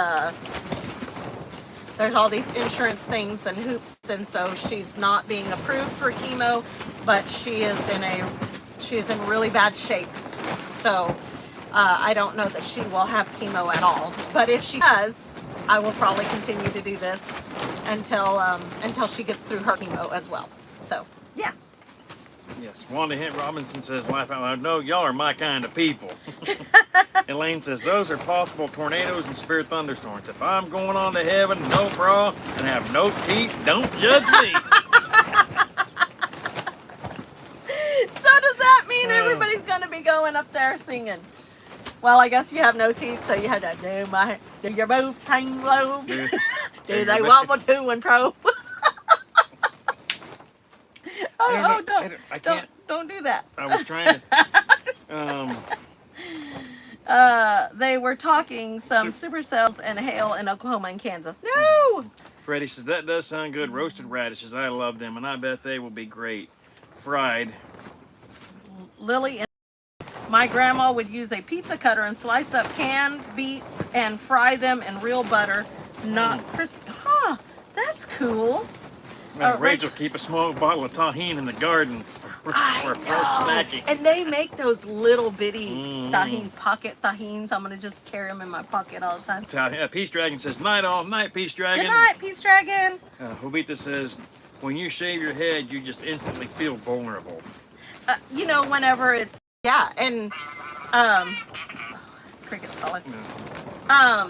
there's all these insurance things and hoops, and so she's not being approved for chemo, but she is in really bad shape. So I don't know that she will have chemo at all. But if she does, I will probably continue to do this until she gets through her chemo as well. So yeah. Yes, Wanda Hint Robinson says, laugh out loud, no, y'all are my kind of people. Elaine says, those are possible tornadoes and severe thunderstorms. If I'm going on to heaven, no bra, and have no teeth, don't judge me. So does that mean everybody's going to be going up there singing? Well, I guess you have no teeth, so you had to do your move, hang low. Do they wobble to and pro? Don't do that. I was trying to. They were talking some supercells and hail in Oklahoma and Kansas. No! Freddie says, that does sound good. Roasted radishes, I love them, and I bet they will be great. Fried. Lily, my grandma would use a pizza cutter and slice up canned beets and fry them in real butter, not crispy. Huh, that's cool. Rachel, keep a small bottle of tahine in the garden for first snacking. And they make those little bitty tahine, pocket tahines. I'm going to just carry them in my pocket all the time. Peace Dragon says, night all, night Peace Dragon. Good night, Peace Dragon. Hobita says, when you shave your head, you just instantly feel vulnerable. You know, whenever it's, yeah, and crickets calling. Yeah.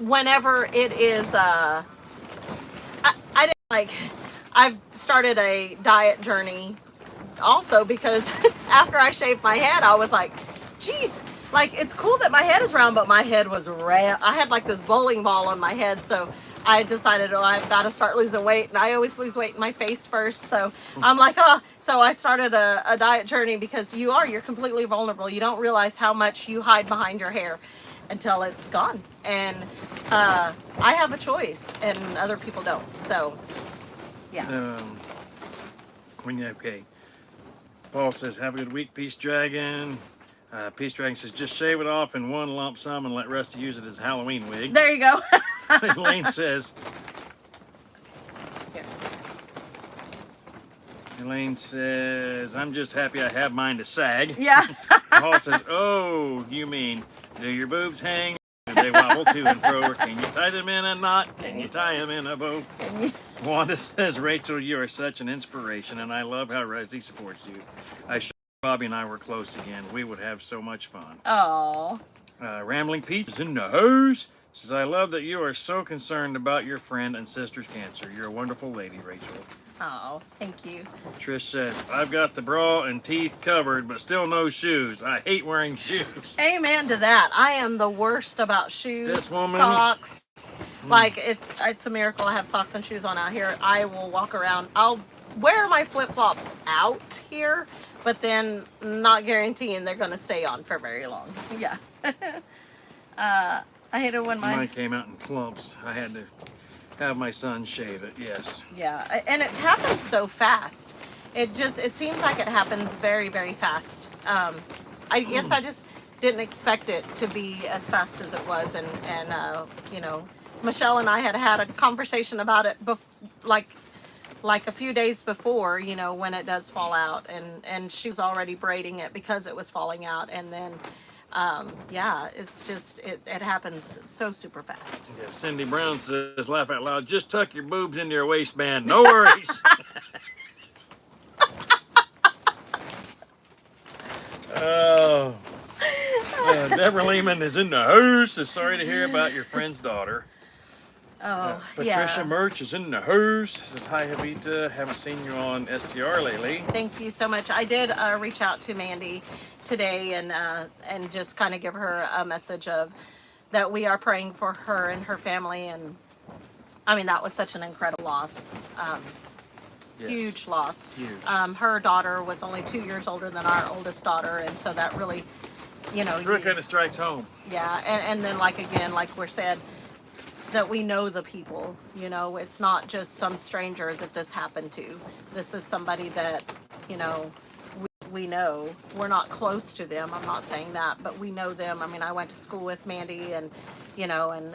Whenever it is, I didn't like, I've started a diet journey also because after I shaved my head, I was like, geez, like it's cool that my head is round, but my head was round. I had like this bowling ball on my head, so I decided, oh, I've got to start losing weight, and I always lose weight in my face first. So I'm like, oh, so I started a diet journey because you're completely vulnerable. You don't realize how much you hide behind your hair until it's gone, and I have a choice, and other people don't. So, yeah. Okay. Paul says, have a good week, Peace Dragon. Peace Dragon says, just shave it off in one lump sum and let Rusty use it as a Halloween wig. There you go. Elaine says, Here. Elaine says, I'm just happy I have mine to sag. Yeah. Paul says, oh, you mean, do your boobs hang? Do they wobble to and fro? Or can you tie them in a knot? Can you tie them in a bow? Wanda says, Rachel, you are such an inspiration, and I love how Rusty supports you. I sure Bobby and I were close again. We would have so much fun. Oh. Rambling Peach is in the house. Says, I love that you are so concerned about your friend and sister's cancer. You're a wonderful lady, Rachel. Oh, thank you. Trish says, I've got the bra and teeth covered, but still no shoes. I hate wearing shoes. Amen to that. I am the worst about shoes, This woman- socks. Like it's a miracle I have socks and shoes on out here. I will walk around. I'll wear my flip-flops out here, but then not guaranteeing they're going to stay on for very long. Yeah. I hate it when Mine came out in clumps. I had to have my son shave it, yes. Yeah, and it happens so fast. It seems like it happens very, very fast. I guess I just didn't expect it to be as fast as it was, and you know, Michelle and I had a conversation about it like a few days before, you know, when it does fall out, and she was already braiding it because it was falling out, and then yeah, it's just it happens so super fast. Yeah, Cindy Brown says, laugh out loud, just tuck your boobs into your waistband, no worries. Oh, Deborah Lehman is in the house. Is sorry to hear about your friend's daughter. Oh, Patricia yeah. Murch is in the house. Says, hi, Javita. Haven't seen you on STR lately. Thank you so much. I did reach out to Mandy today and just kind of give her a message of that we are praying for her and her family. And I mean, that was such an incredible loss. Yes. Huge loss. Huge. Her daughter was only 2 years older than our oldest daughter, and so that really, you know, Really kind of strikes home. yeah. And then like we're said, that we know the people, you know, it's not just some stranger that this happened to. This is somebody that, you know, we know. We're not close to them, I'm not saying that, but we know them. I mean, I went to school with Mandy, and you know, and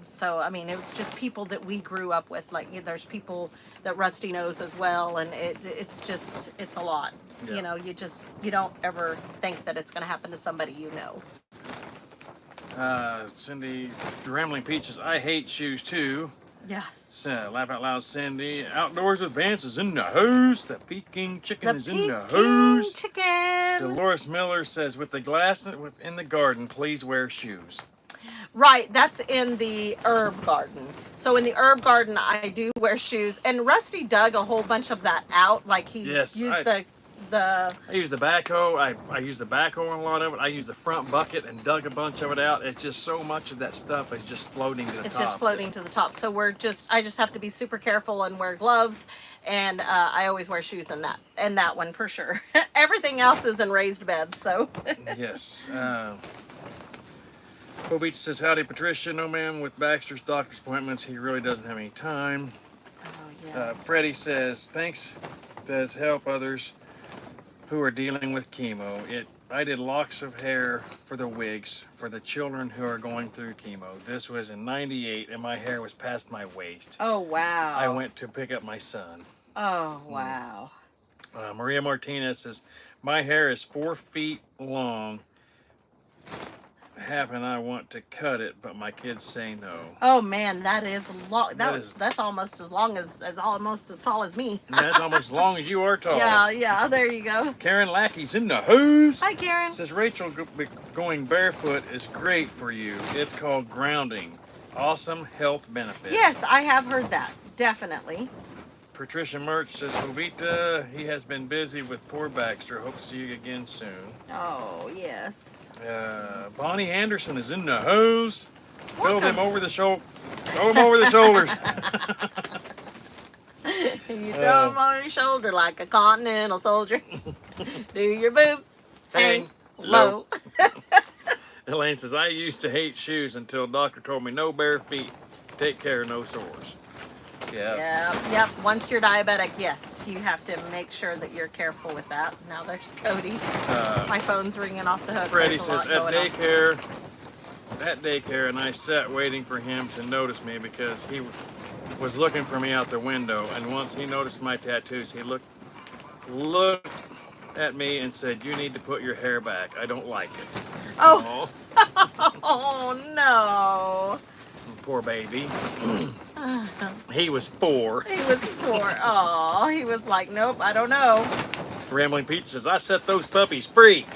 so I mean, it was just people that we grew up with. Like, there's people that Rusty knows as well, and it's just, it's a lot. Yeah. You know, you don't ever think that it's going to happen to somebody you know. Cindy, Rambling Peaches, I hate shoes too. Yes. Laugh out loud, Cindy. Outdoors with Vance is in the house. The Peking chicken is in the Peking house. chicken. Dolores Miller says, with the glass in the garden, please wear shoes. Right, that's in the herb garden. So in the herb garden, I do wear shoes. And Rusty dug a whole bunch of that out. Like he used the I use the backhoe. I use the backhoe on a lot of it. I use the front bucket and dug a bunch of it out. It's just so much of that stuff is just floating to the top. It's just floating to the top. So I just have to be super careful and wear gloves. And I always wear shoes in that one for sure. Everything else is in raised beds. So Yes. Bo Beach says, howdy, Patricia. No man with Baxter's doctor's appointments. He really doesn't have any time. oh, yeah. Freddie says, thanks. Does help others who are dealing with chemo. I did locks of hair for the wigs for the children who are going through chemo. This was in '98, and my hair was past my waist. Oh, wow. I went to pick up my son. Oh, wow. Maria Martinez says, my hair is 4 feet long. Half and I want to cut it, but my kids say no. Oh man, that is long. That is- That's almost as long as almost as tall as me. And that's almost as long as you are tall. Yeah. There you go. Karen Lackey's in the house. Hi, Karen. Says Rachel, going barefoot is great for you. It's called grounding. Awesome health benefits. Yes, I have heard that. Definitely. Patricia Murch says, Jovita, he has been busy with poor Baxter. Hope to see you again soon. Oh yes. Bonnie Anderson is in the hose. Throw them Welcome. over the shoulder. Throw them over the shoulders. You throw them on your shoulder like a continental soldier. Do your boobs hang low. Elaine says, I used to hate shoes until doctor told me no bare feet. Take care, no sores. Yeah. Yep. Once you're diabetic, yes, you have to make sure that you're careful with that. Now there's Cody. My phone's ringing off the hook. Freddie There's a says, lot at going on. daycare, and I sat waiting for him to notice me because he was looking for me out the window. And once he noticed my tattoos, he looked at me and said, you need to put your hair back. I don't like it. Oh. Oh no. Poor baby. He was 4. He was poor. Oh, he was like, nope, I don't know. Rambling Peach says, I set those puppies free.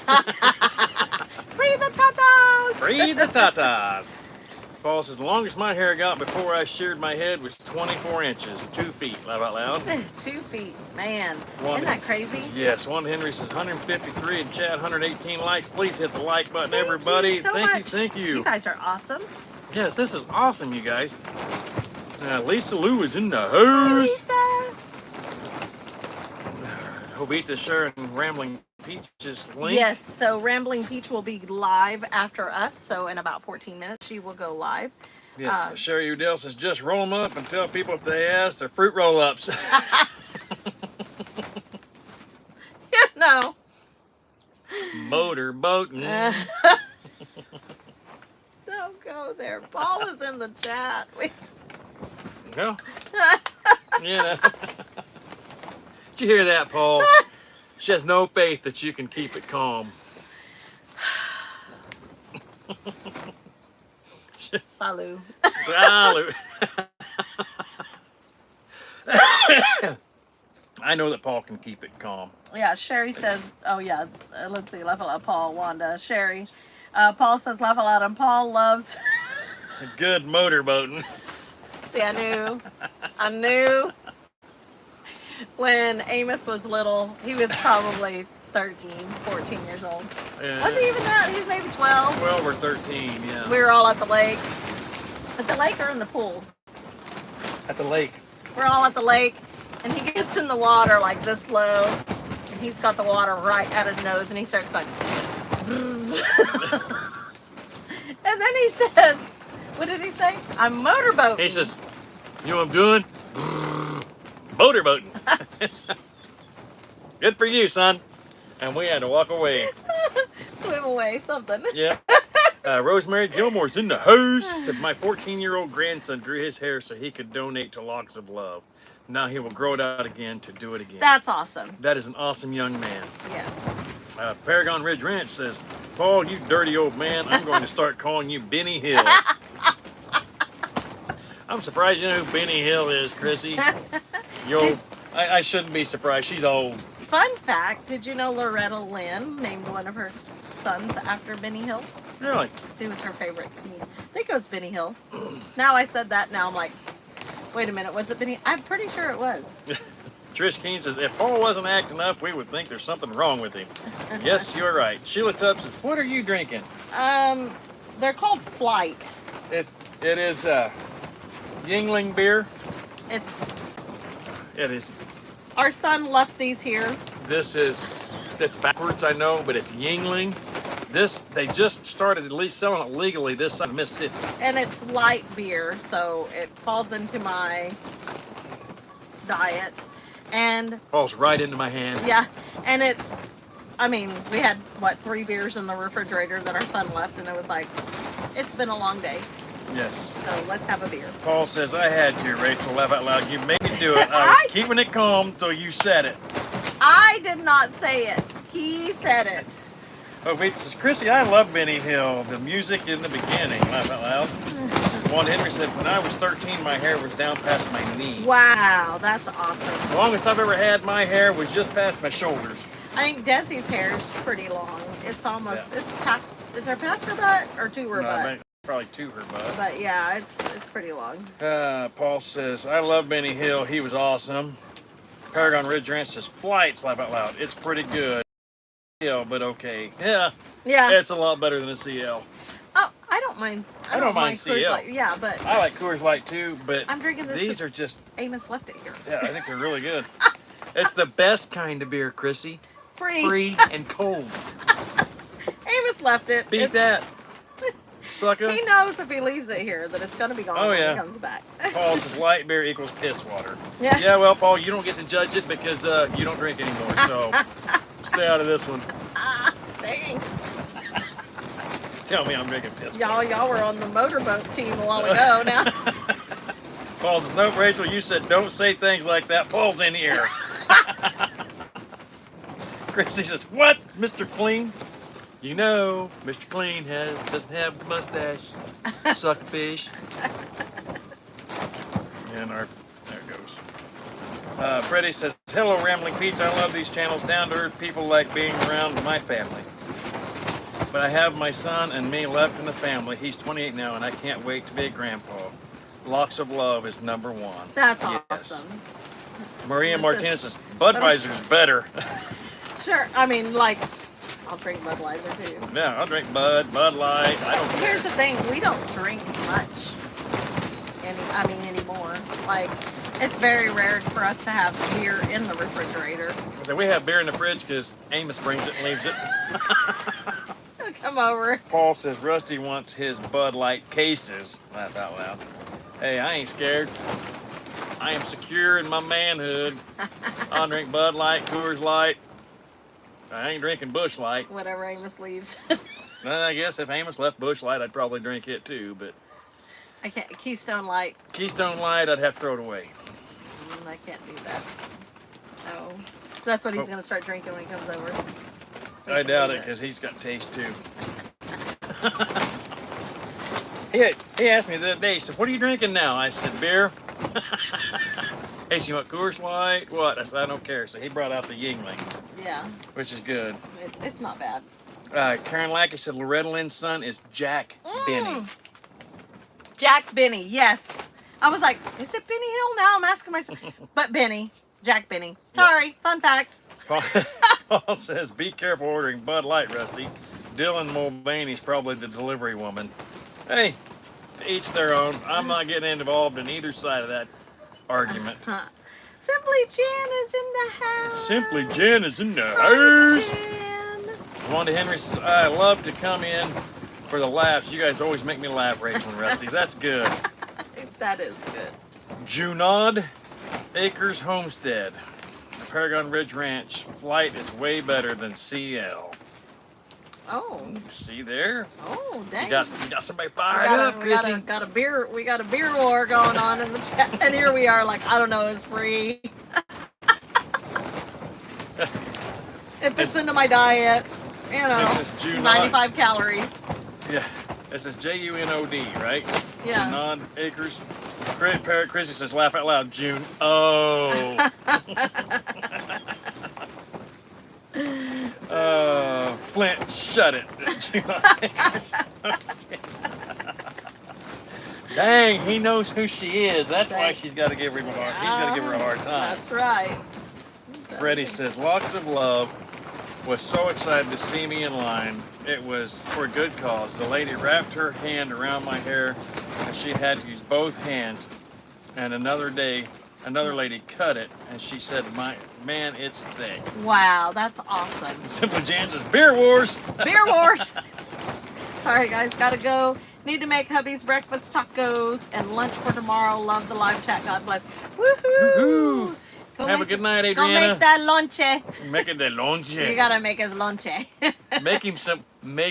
Free the tatas. Free the tatas. Paul says, the longest my hair got before I sheared my head was 24 inches, 2 feet. Laugh out loud. 2 feet, man. One- Isn't that crazy? Yes, one Henry says 153 and Chad 118 likes. Please hit the like button, Thank everybody. you so Thank much. you, thank you. You guys are awesome. Yes, this is awesome, you guys. Lisa Lou is in the Hi, house. Lisa. Jovita sharing Rambling Peach's link. Yes, so Rambling Peach will be live after us. So in about 14 minutes, she will go live. Yes, Sherry Udell says just roll them up and tell people if they ask, they're fruit roll-ups. Yeah, no. Motor boating. Don't go there. Paul is in the chat. Wait. Well, you know. Did you hear that, Paul? She has no faith that you can keep it calm. Salut. Salute. I know that Paul can keep it calm. Yeah, Sherry says, oh yeah, let's see, laugh aloud, Paul, Wanda, Sherry. Paul says laugh aloud, and Paul loves. Good motorboating. See, I knew. When Amos was little, he was probably 13, 14 years old. Was he even that? He was maybe 12. 12 or 13, yeah. We were all at the lake. At the lake or in the pool? At the lake. We're all at the lake, and he gets in the water like this low, and he's got the water right at his nose, and he starts going. And then he says, what did he say? I'm motorboating. He says, you know what I'm doing? Motorboating. Good for you, son. And we had to walk away. Swim away, something. Yeah. Rosemary Gilmore's in the house. Said my 14-year-old grandson grew his hair so he could donate to Locks of Love. Now he will grow it out again to do it again. That's awesome. That is an awesome young man. Yes. Paragon Ridge Ranch says, Paul, you dirty old man, I'm going to start calling you Benny Hill. I'm surprised you know who Benny Hill is, Chrissy. I shouldn't be surprised. She's old. Fun fact, did you know Loretta Lynn named one of her sons after Benny Hill? Really? He was her favorite comedian. I think it was Benny Hill. Now I said that, now I'm like, wait a minute, was it Benny? I'm pretty sure it was. Trish Keene says, if Paul wasn't acting up, we would think there's something wrong with him. Yes, you're right. Sheila Tubbs says, what are you drinking? They're called Flight. It is Yingling beer. It is. Our son left these here. It's backwards, I know, but it's Yingling. They just started at least selling it legally this side of Mississippi. And it's light beer, so it falls into my diet. And Falls right into my hand. yeah, and we had, 3 beers in the refrigerator that our son left, and it was like, it's been a long day. Yes. So let's have a beer. Paul says, I had to, Rachel, laugh out loud. You made me do it. I was keeping it calm till you said it. I did not say it. He said it. Oh, wait, says Chrissy, I love Benny Hill. The music in the beginning. Laugh out loud. Wanda Henry said, when I was 13, my hair was down past my knees. Wow, that's awesome. The longest I've ever had my hair was just past my shoulders. I think Desi's hair is pretty long. It's almost, it's past, is her past her butt or to her No, butt? probably to her butt. But yeah, it's pretty long. Paul says, I love Benny Hill. He was awesome. Paragon Ridge Ranch says, flights, laugh out loud. It's pretty good. CL, but okay. Yeah. Yeah. It's a lot better than a CL. Oh, I don't mind. I don't mind Coors CL. Light. Yeah, but I like Coors Light too, but I'm drinking this. these are just, Amos left it here. yeah, I think they're really good. It's the best kind of beer, Chrissy. Free and cold. Amos left it. Beat that, sucker. He knows if he leaves it here that it's going to be gone when he comes back. Paul says light beer equals piss water. Yeah. Yeah, well, Paul, you don't get to judge it because you don't drink anymore, so stay out of this one. Dang. Tell me I'm drinking piss water. Y'all were on the motorboat team a while ago now. Paul says, no, Rachel, you said don't say things like that. Paul's in here. Chrissy says, what, Mr. Clean? You know, Mr. Clean doesn't have the mustache. Suckfish. And there it goes. Freddie says, hello, Rambling Peach. I love these channels. Down to earth people like being around my family. But I have my son and me left in the family. He's 28 now, and I can't wait to be a grandpa. Locks of Love is #1. That's Yes. awesome. Maria Martinez says, Budweiser's better. Sure. I mean, like, I'll drink Budweiser too. Yeah, I'll drink Bud Light. I don't care. Here's the thing, we don't drink much anymore. Like, it's very rare for us to have beer in the refrigerator. So we have beer in the fridge because Amos brings it and leaves it. Come over. Paul says Rusty wants his Bud Light cases. Laugh out loud. Hey, I ain't scared. I am secure in my manhood. I'll drink Bud Light, Coors Light. I ain't drinking Busch Light. Whatever Amos leaves. I guess if Amos left Busch Light, I'd probably drink it too, but I can't. Keystone Light. Keystone Light, I'd have to throw it away. I can't do that. Oh, that's what he's gonna start drinking when he comes over. So I doubt it because he's got taste too. He asked me the other day, he said, what are you drinking now? I said, beer. Hey, so you want Coors Light? What? I said, I don't care. So he brought out the Yingling, Yeah, which is good. it's not bad. Karen Lackey said Loretta Lynn's son is Jack Benny. Jack Benny, yes. I was like, is it Benny Hill? Now I'm asking myself. But Benny, Jack Benny. Sorry, fun fact. Paul says, be careful ordering Bud Light, Rusty. Dylan Mulvaney's probably the delivery woman. Hey, to each their own. I'm not getting involved in either side of that argument. Simply Jen is in the house. Simply Jen is in the Hi, house. Jen. Wanda Henry says, I love to come in for the laughs. You guys always make me laugh, Rachel and Rusty. That's good. That is good. Junod Acres Homestead. The Paragon Ridge Ranch flight is way better than CL. Oh. See there? Oh, dang. You got somebody fired up, Chrissy. We got a beer war going on in the chat, and here we are, like, I don't know, it's free. It fits into my diet, you know, This is Junod. 95 calories. Yeah, this is Junod, right? Yeah. Junod Acres. Chrissy says, laugh out loud, June. Oh. Flint, shut it. Dang, he knows who she is. That's why she's got to give him a hard. He's got to give her a hard time. That's right. Freddie says, Locks of Love was so excited to see me in line. It was for a good cause. The lady wrapped her hand around my hair, and she had to use both hands. And another lady cut it, and she said, man, it's thick. Wow, that's awesome. Simply Jan says, Beer Wars. Beer wars. Sorry, guys, gotta go. Need to make hubby's breakfast tacos and lunch for tomorrow. Love the live chat. God bless. Woohoo! Woohoo. Have a good night, Go Adriana. make that lonche. Make it the lonche. You gotta make his lonche. Make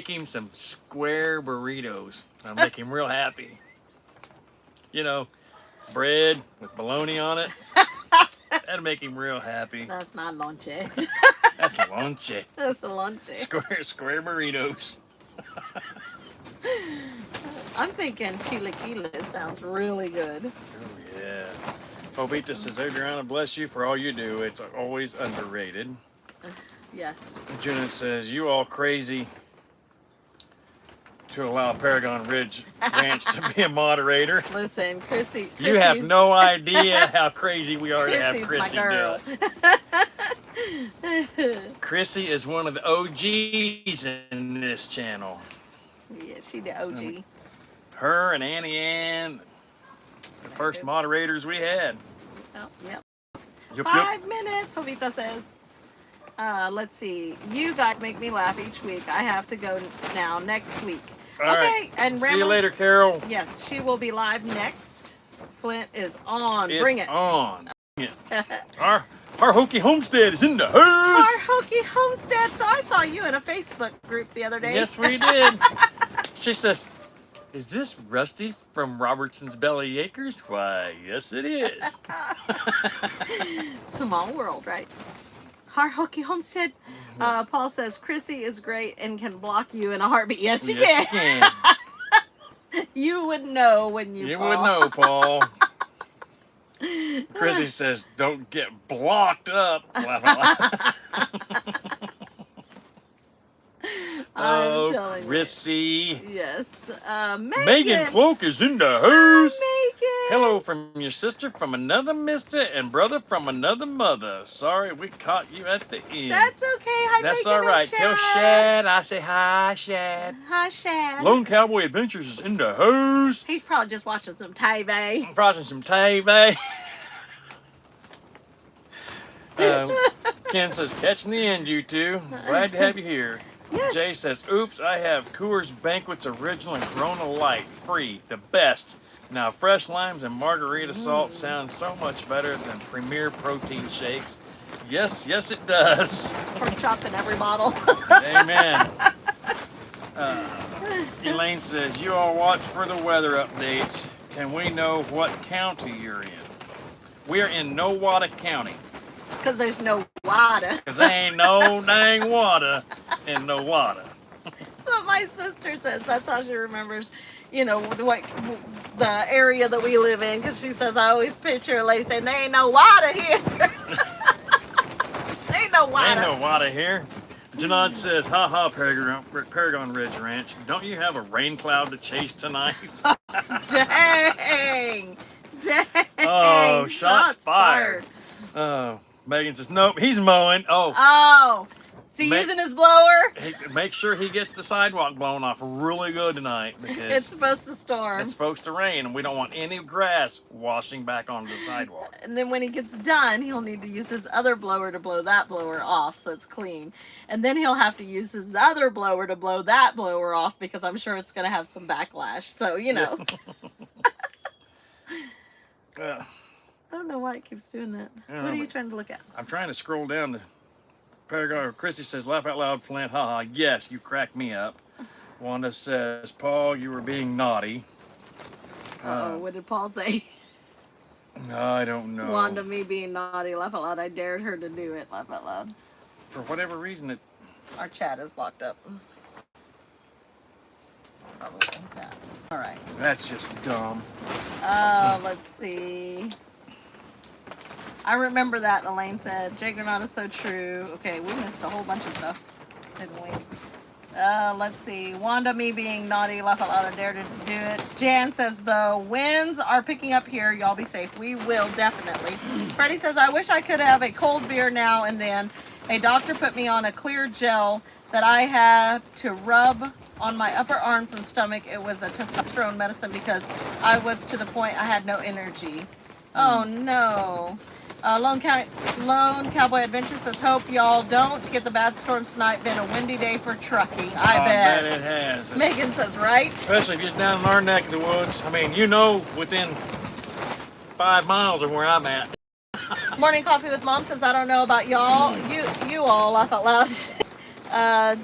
him some square burritos. I'll make him real happy. You know, bread with bologna on it. That'll make him real happy. That's not lonche. That's lunche. That's a lunch. Square burritos. I'm thinking chilaquiles sounds really good. Oh yeah. Jovita says, Adriana, bless you for all you do. It's always underrated. Yes. Juna says, you all crazy to allow Paragon Ridge Ranch to be a moderator. Listen, Chrissy. You have no idea how crazy we are to have Chrissy's Chrissy my do girl. it. Chrissy is one of the OGs in this channel. Yeah, she the OG. Her and Annie Ann, the first moderators we had. Oh, yep. Yup, 5 minutes, Jovita says. Let's see. You guys make me laugh each week. I have to go now next week. All okay, right. and See you Ramblin'- later, Carol. Yes, she will be live next. Flint is on. It's Bring it. on. Bring it. Our Hokey Homestead is in the Our house. Hokey Homestead. So I saw you in a Facebook group the other day. Yes, we did. She says, is this Rusty from Robertson's Belly Acres? Why, yes, it is. Small world, right? Our Hokey Homestead. Yes. Paul says Chrissy is great and can block you in a heartbeat. Yes, you Yes, can. you can. You would know when you. You Paul. would know, Paul. Chrissy says, don't get blocked up. I'm telling you. Chrissy. Yes. Megan Cloak is in the house. Megan. Hello from your sister from another mister and brother from another mother. Sorry we caught you at the end. That's okay. Hi, That's Megan all right. and Tell Shad I say hi, Shad. Hi, Shad. Lone Cowboy Adventures is in the house. He's probably just watching some TV. I'm watching some TV. Ken says, catching the end, you two. Glad to have you here. Yes. Jay says, oops, I have Coors Banquet's Original and Corona Light. Free. The best. Now, fresh limes and margarita salt sound so much better than Premier protein shakes. Yes, yes, it does. Pork chop in every bottle. Amen. Elaine says, you all watch for the weather updates. Can we know what county you're in? We're in Nowata County. Because there's no water. Because there ain't no dang water in Nowata. That's what my sister says. That's how she remembers, you know, what the area that we live in. Because she says, I always picture a lady saying, there ain't no water here. There ain't no water. Ain't no water here. Janad says, ha ha, Paragon Ridge Ranch. Don't you have a rain cloud to chase tonight? Dang. Dang. Oh, shots fired. Megan says, nope, he's mowing. Oh, Oh. Is he using his blower? make sure he gets the sidewalk blown off really good tonight It's because supposed to storm. it's supposed to rain and we don't want any grass washing back onto the sidewalk. And then when he gets done, he'll need to use his other blower to blow that blower off so it's clean. And then he'll have to use his other blower to blow that blower off because I'm sure it's going to have some backlash. So, you know. I don't know why it keeps doing that. Yeah, What are you but- trying to look at? I'm trying to scroll down to Paragon. Christy says, laugh out loud, Flint. Haha, yes, you cracked me up. Wanda says, Paul, you were being naughty. Oh, what did Paul say? I don't know. Wanda, me being naughty, laugh out loud. I dared her to do it. Laugh out loud. For whatever reason, it. Our chat is locked up. Probably that. All right. That's just dumb. Let's see. I remember that, Elaine said. Juggernaut is so true. Okay, we missed a whole bunch of stuff, didn't we? Let's see. Wanda, me being naughty, laugh out loud, I dare to do it. Jan says, the winds are picking up here. Y'all be safe. We will, definitely. Freddie says, I wish I could have a cold beer now and then. A doctor put me on a clear gel that I had to rub on my upper arms and stomach. It was a testosterone medicine because I was to the point I had no energy. Oh, no. Lone Cowboy Adventure says, hope y'all don't get the bad storm tonight. Been a windy day for trucking. I bet. it has. Megan says, right? Especially if you're down in our neck of the woods. I mean, you know, within 5 miles of where I'm at. Morning Coffee with Mom says, I don't know about y'all. You all laugh out loud.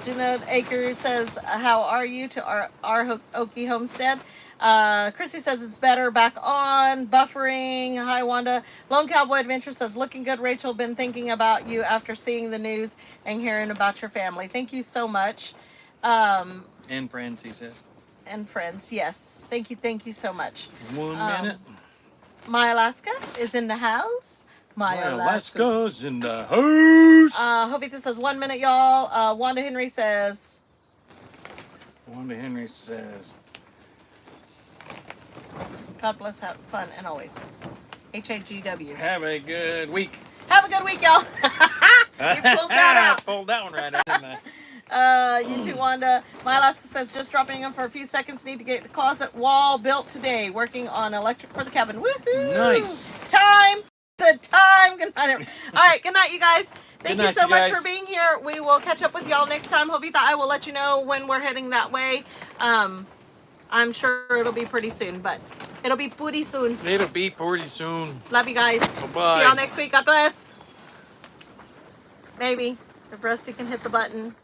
Janelle Aker says, how are you to our Okie Homestead? Chrissy says it's better. Back on. Buffering. Hi, Wanda. Lone Cowboy Adventure says, looking good, Rachel. Been thinking about you after seeing the news and hearing about your family. Thank you so much. And friends, he says. And friends, yes. Thank you so much. 1 minute. My Alaska is in the house. My Alaska's in the house. Jovita says 1 minute, y'all. Wanda Henry says. Wanda Henry says. God bless, have fun, and always. HAGW. Have a good week. Have a good week, y'all. You pulled that out. I pulled that one right out, didn't I? You too, Wanda. My Alaska says, just dropping in for a few seconds. Need to get the closet wall built today. Working on electric for the cabin. Woohoo! Nice. Time. The time. Good night, everyone. All right. Good night, you guys. Thank Good you night, so you much guys. for being here. We will catch up with y'all next time. Jovita, I will let you know when we're heading that way. I'm sure it'll be pretty soon, but it'll be pretty soon. It'll be pretty soon. Love you guys. Bye-bye. See y'all next week. God bless. Maybe if Rusty can hit the button.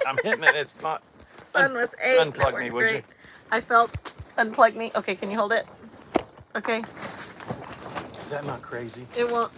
I'm hitting it. It's not. Sun was 8. Unplug That me, worked would you? great. I felt unplug me. Okay, can you hold it? Okay. Is that not crazy? It won't.